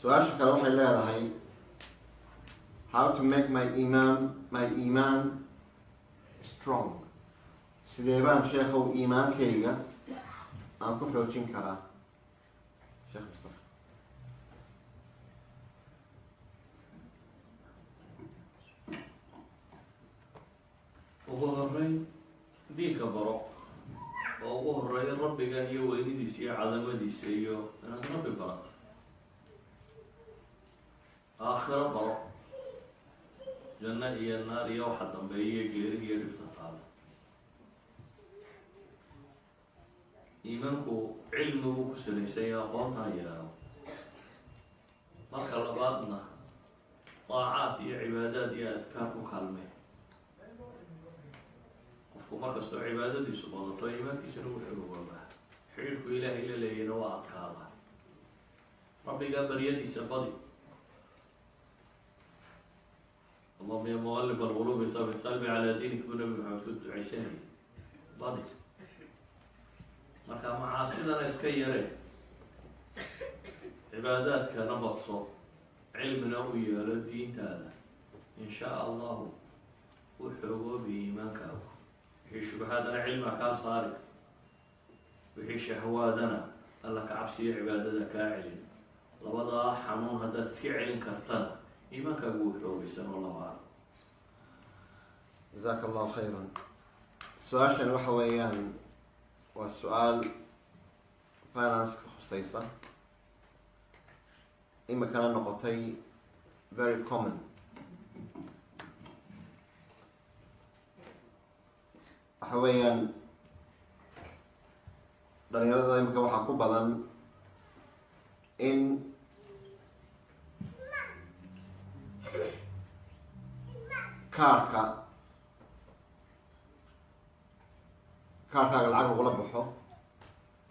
سؤال شكرا وحي الله هاي how to make my iman strong. سيديبان شيخو إيمان كيغا أنكو حوشين كرا شيخ مصطفى. ugu horeyn diinka baro oo ugu horeeya rabbiga iyo weynidiisa iyo cadamadiisa iyo inaad rabbi barato. aakhiro baro, janno iyo naar iyo waxa dambeeya geeri iyo dhibta taada. iimaanku cilmigu ku salaysan yahay aqoontaa yeelo. marka labaadna daacaad iyo cibaadaad iyo adkaar ku kaalmee. qofku markastoo cibaadadiisu badato iimaankiisuna wuxuu ogaabaa, xidhiidhku ilaahay la leeyayna waa adkaada. rabbigaa baryadiisa badi. allahuma ya muqallib alquluubi thaabit qalbi calaa diinik buu nabi maxamed ku ducaysanayay. badi marka macaasidana iska yaree, cibaadaadkana badso, cilmina u yeelo diintaada, in shaa allahu u xoogoobi iimaankaagu. wixii shubahaadana cilmiga kaa saari, wixii shahwaadana alla ka cabsiyo cibaadada kaa celin. labadaa xanuun haddaad iska celin kartana iimaankaagu wuu xoogaysan. wallahu aclam. jazaaka allahu khayran. su-aashan waxa weeyaan waa su-aal financeka khuseysa, imikana noqotay very common. waxa weeyaan dhalinyarada imika waxaa ku badan in kaarkaaga lacag lagula baxo,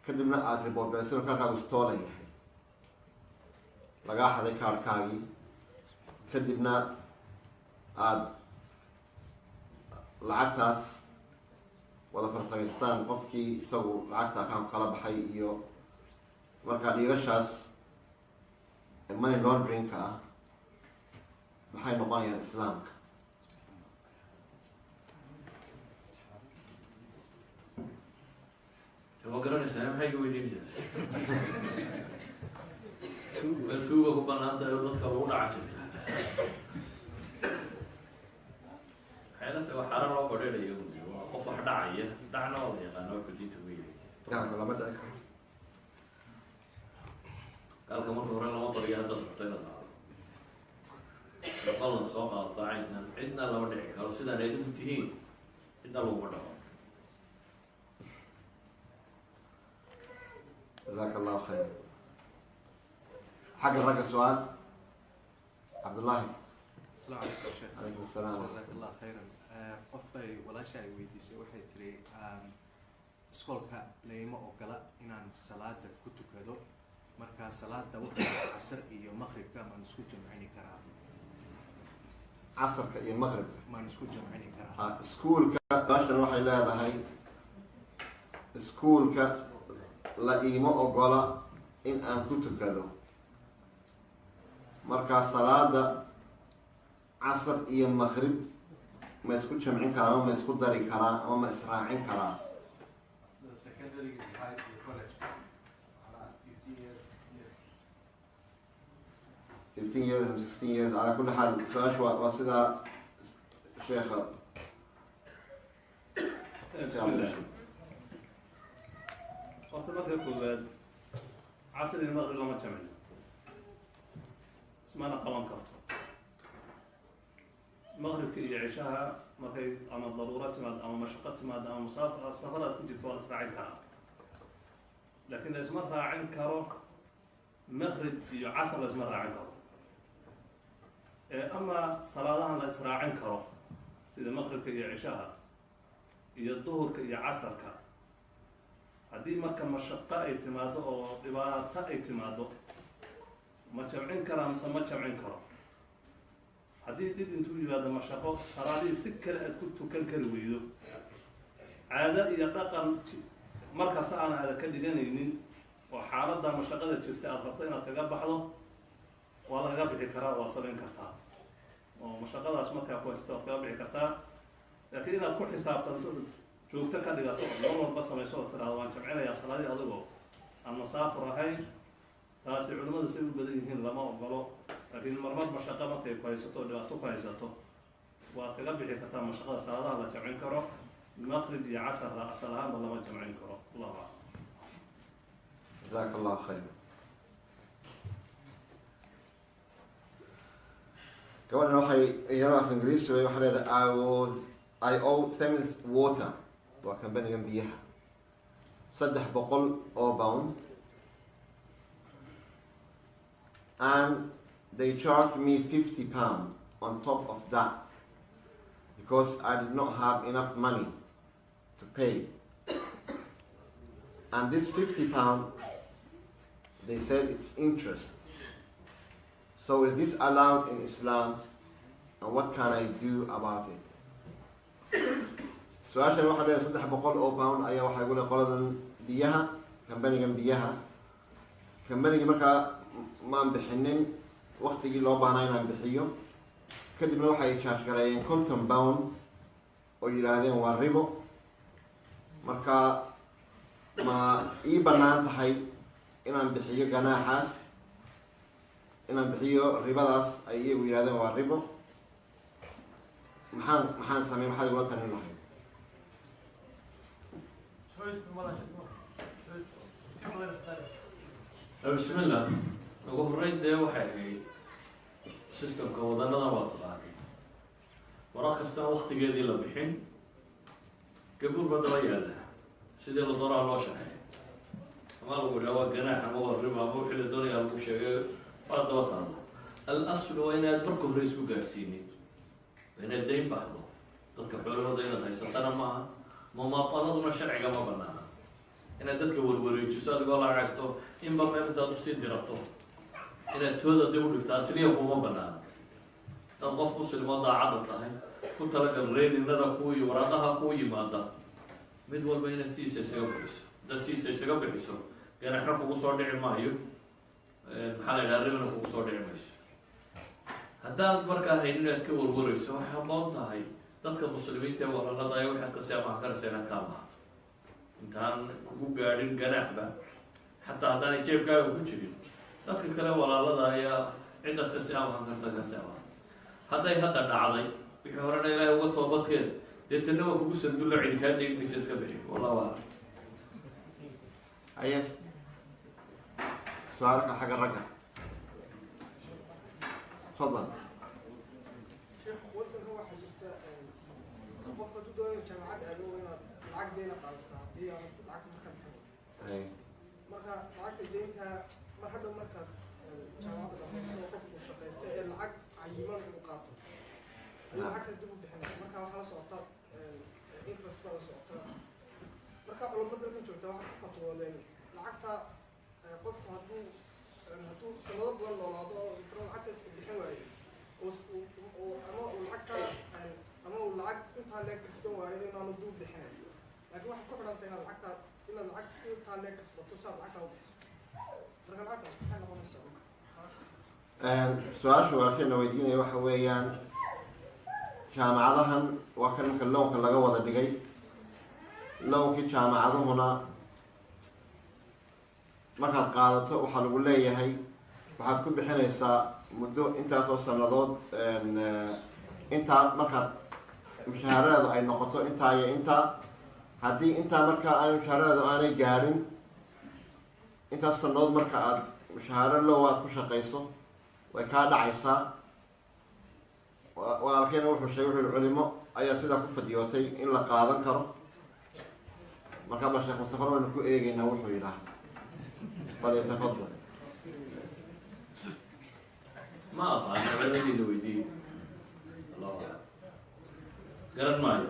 kadibna aada report garaysan oo kaarkaagu stoolan yahay, lagaa xaday kaarkaagii, kadibna aada lacagtaas wada farsamaysataan qofkii isagu lacagta account kala baxay, iyo markaa dhiirashaas money laundering-ka ah maxay noqonayaan islaamka? waa garanaysaa maxay ka weydiinaysaa? meel tuuga ku banaan tahay oo dadka lagu dhaca jirta. waxay la tahay waa xaaraan loo badheerayo. waa qof wax dhacaya, dhacna waa la yaqaana wuxuu diinta uga yahay. gaalka lama dhici karo. gaalka marka hore lama baryo haddaad xutay la dhacdo. ballan soo qaadata caynkan cidna lama dhici karo. sidaan ay ugu tihiin cidna laguma dhaco. jazaaka allahu khayr. xagga ragga su-aal cabdullaahi. السلام عليكم شيخ. عليكم السلام. جزاك الله خيرا. qof bay walaashay weydiisay, waxay tiri iskoolka layma ogola inaan salaada ku tukado, markaa salaada waqtiga casr iyo maqribka maan isku jamcini karaa? casarka iyo maqribka maan isku jamcini karaa? iskuulka su-aashan waxay leedahay iskuulka la iima ogola in aan ku tukado, markaa salaada casar iyo maqrib ma isku jamcin karaa ama ma isku dari karaa ama ma israacin karaa? 15 years and 16 years على كل حال سؤال واسدها شيخ. بسم الله. horta marka koowaad casr iyo maqrib lama jamcin, ismana qaban karto. maqribka iyo cishaha markay ama daruuro timaado ama mashaqo timaado ama safaraad ku jirto waa la israacin karaa, laakiin la isma raacin karo maqrib iyo casr la isma raacin karo. ama salaadahan la israacin karo sida maqribka iyo cishaha iyo duhurka iyo casarka, haddii marka mashaqo ay timaado oo dhibaato ay timaado ma jamcin karaa mise ma jamcin karo? haddii dhib intuu yimaado mashaqo salaadihii si kale aad ku tukan kari weydo, caado iyo dhaqan markasta aan aada ka dhiganaynin, oo xaaladda mashaqada jirta aada rabto inaad kaga baxdo, waa lagaga bixi karaa, waad samayn kartaa oo mashaqadaas markaa ku haysato waad kaga bixi kartaa. laakiin inaad ku xisaabtanto joogto ka dhigato oo nool walba samayso oo tiraado waan jamcinayaa salaadii adigoo aan masaafur ahayn, taasi culimmadu say u badan yihiin lama ogolo. laakiin marmar mashaqo markay ku haysato oo dhibaato ku haysato waad kaga bixi kartaa mashaqada salaadaha la jamcin karo maqrib iyo casarna asal ahaanba lama jamcin karo allahu aclam jazaaka allahu khayr gabadhan waxay iyana af ingiriisi way waxay leedahay I owe Thames Water waa kambanigan biyaha 300 pound and they charged me £50 on top of that because I did not have enough money to pay. And this £50, they said it's interest. So is this allowed in Islam, and what can I do about it? su-aashan waxaa leedahay 300 pound ayaa waxay gula qoladan biyaha kambanigan biyaha kambanigii markaa maan bixinin waktigii loo baahnaa inaan bixiyo kadibna waxay charge gareeyeen 50 pound oo yidhaahdeen waa ribo marka ma ii bannaan tahay inaan bixiyo ganaaxaas inaan bixiyo ribadaas ay iyagu yidhahdeen waa ribo maxaan sameey maxaad igula talin lahayd bismillah ugu horreyn dee waxay ahayd systemka wadanada waa taqaanay waraaq kastaan waktigeedii la bixin gabuurba daba yaalla sidii la doonaha loo shaxeey ama lagu idhaha waa ganaax ama waa riba ama wixii la doonayaa lagu sheegay waa daba taalla al aslu waa inaad marka hore isku gaadhsiinin waa inaad dayn baxdo dadka xoolahooda inaad haysatana maaha mumaatanaduna sharciga ma banaana inaad dadka warwareejiso adigoo la haysto inba meel intaad usii dirato inaad tooda dib u dhigto asliya kuma banaana dad qof muslimoo daacada tahay ku talagal reeninada kuwii waraaqaha kuu yimaada mid walba inaad siisa isaga bixiso dad siisa isaga bixiso ganaxna kugu soo dhici maayo maxaa la yidhaha ribna kugu soo dhici mayso haddaanad markaa hayn inaad ka warwareyso waxay haboon tahay dadka muslimiinta ee walaalada ay waxaad ka seemaha karaysa inaad ka amaato intaan kugu gaadhin ganaaxba xataa haddaanay jeebkaaga ku jirin dadka kale walaalada ayaa cidaad ka seemahan karta ka seemaha hadday hadda dhacday wixii horena ilaahay uga toobadkeen deetana waa kugu sandullo cidi kaa deegmaysa iska bixi wallahu aclam aya su-aalka xagga ragga tfadal wadanka waxaa jirta qofka hadduu doonayo jaamacad aado inaad lacag deyna qaadataa haddii aan lacagta marka bixin marka lacagta deynta mar hadhow markaad jaamacadda dhamayso qofku shaqaysta ee lacag cayiman uu qaato ayuu lacagta dib u bixinaya marka waxaa la socota interest baa la socota marka culamada dalkan joogta waxaa ku fatwoodeen lacagta qofku hadduu sanado badan noolaado oo intana lacagta iska bixin waayo ama uu lacagta ama uu lacag intaa leeg kasban waayo inaanu duu bixinayo laakiin waxay ku xidhantay inaad lacagta inaad lacag intaa leeg kasbato si aad lacagtaa u bixiso marka lacagtaas maxay noqonaysaa su-aasha walaalkeena weydiinaya waxa weeyaan jaamacadahan waa kan marka lownka laga wada dhigay lownkii jaamacaduhuna markaad qaadato waxaa lagu leeyahay waxaad ku bixinaysaa muddo intaasoo sanadood intaa markaad mushaaharadeedu ay noqoto intaa iyo intaa haddii intaa markaa aan mushaaharadeedu aanay gaadhin intaas sanadood marka aada mushaaharo low aad ku shaqayso way kaa dhacaysaa walaalkeena wuxuu sheegay wuxuu culimo ayaa sidaa ku fadyootay in la qaadan karo markaa ba sheekh mustafana waynu ku eegeynaa wuxuu yidhaah falyatafadal ma aqaano ciladiina weydiin allahu aclam garan maayo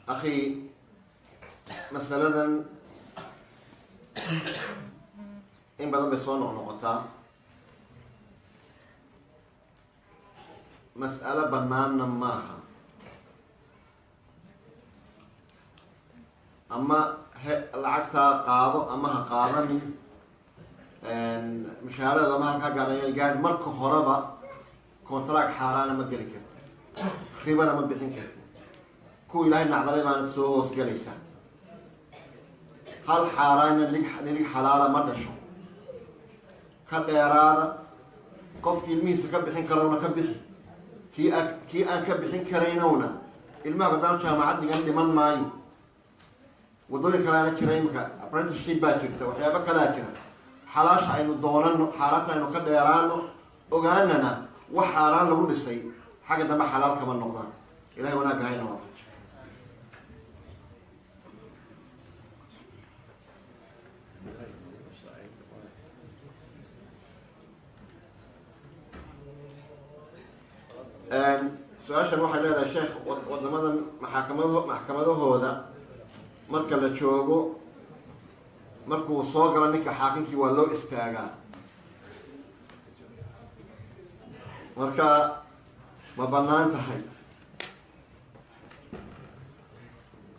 akhi masaladan in badan bay soo noqnoqotaa mas'alo banaanna maaha ama lacagtaa qaado ama ha qaadanin mushaaharadeeda ama halkaa gaadha gaadhi marka horeba contract xaaraana ma geli karti ribana ma bixin karti kuwa ilaahay nacdalay baanad soo hoos galaysaa hal xaaraana nilig xalaala ma dhasho ka dheeraada qofkii ilmihiisa ka bixin karowna ka bixi kii aan ka bixin karaynowna ilmaha haddaan jaamacad dhigan dhiman maayo waddooyin kaleana jira imika apprenticeship baa jirta waxyaabo kalea jira xalaasha aynu doonano xaaraanta aynu ka dheeraano ogaanana wax xaaraan lagu dhisay xagga dambe xalaal kama noqdaan ilahay wanaagga hayna waafajo su-aashan waxay leedahay sheekh wadamadan maxkamadahooda marka la joogo markuu soo galo ninka xaakinkii waa loo istaagaa marka ma banaan tahay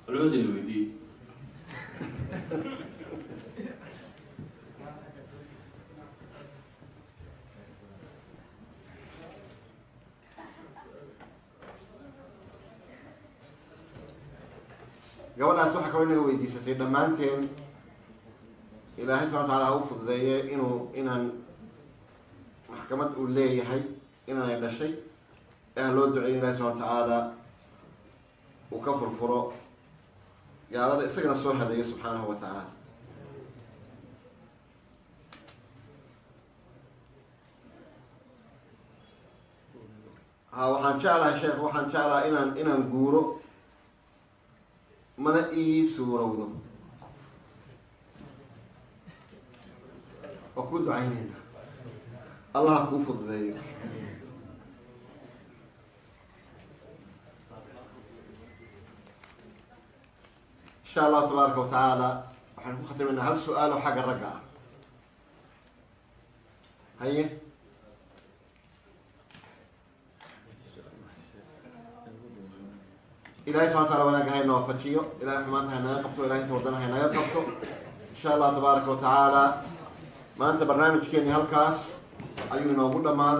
culimadii la weydiiyey gabadhaas waxaa kaloo inaga weydiisatay dhammaanteen ilaahay subxana wataala ha u fududeeye inaan maxkamad uu leeyahay inaanay dhashay ee ha loo duceeyo ilahi subxana watacaala uu ka furfuro gaalada isagana soo hadeeyo subxaanahu wa tacaala waxaan jeclahay sheekh waxaan jeclaha inaan guuro mana ii suurowdo waa kuu ducayneyna allah ha kuu fududeeyo insha allahu tabaaraka wa tacaala waxaan ku khatimaynaa hal su-aal oo xagga ragga ah haye ilahay subxana wataala wanaagga hayna waafajiyo ilahay xumaanta haynaga qabto ilahay inta wadana haynaga qabto insha allah tabaaraka wa tacaala maanta barnaamijkeeni halkaas ayuu inoogu dhamaaday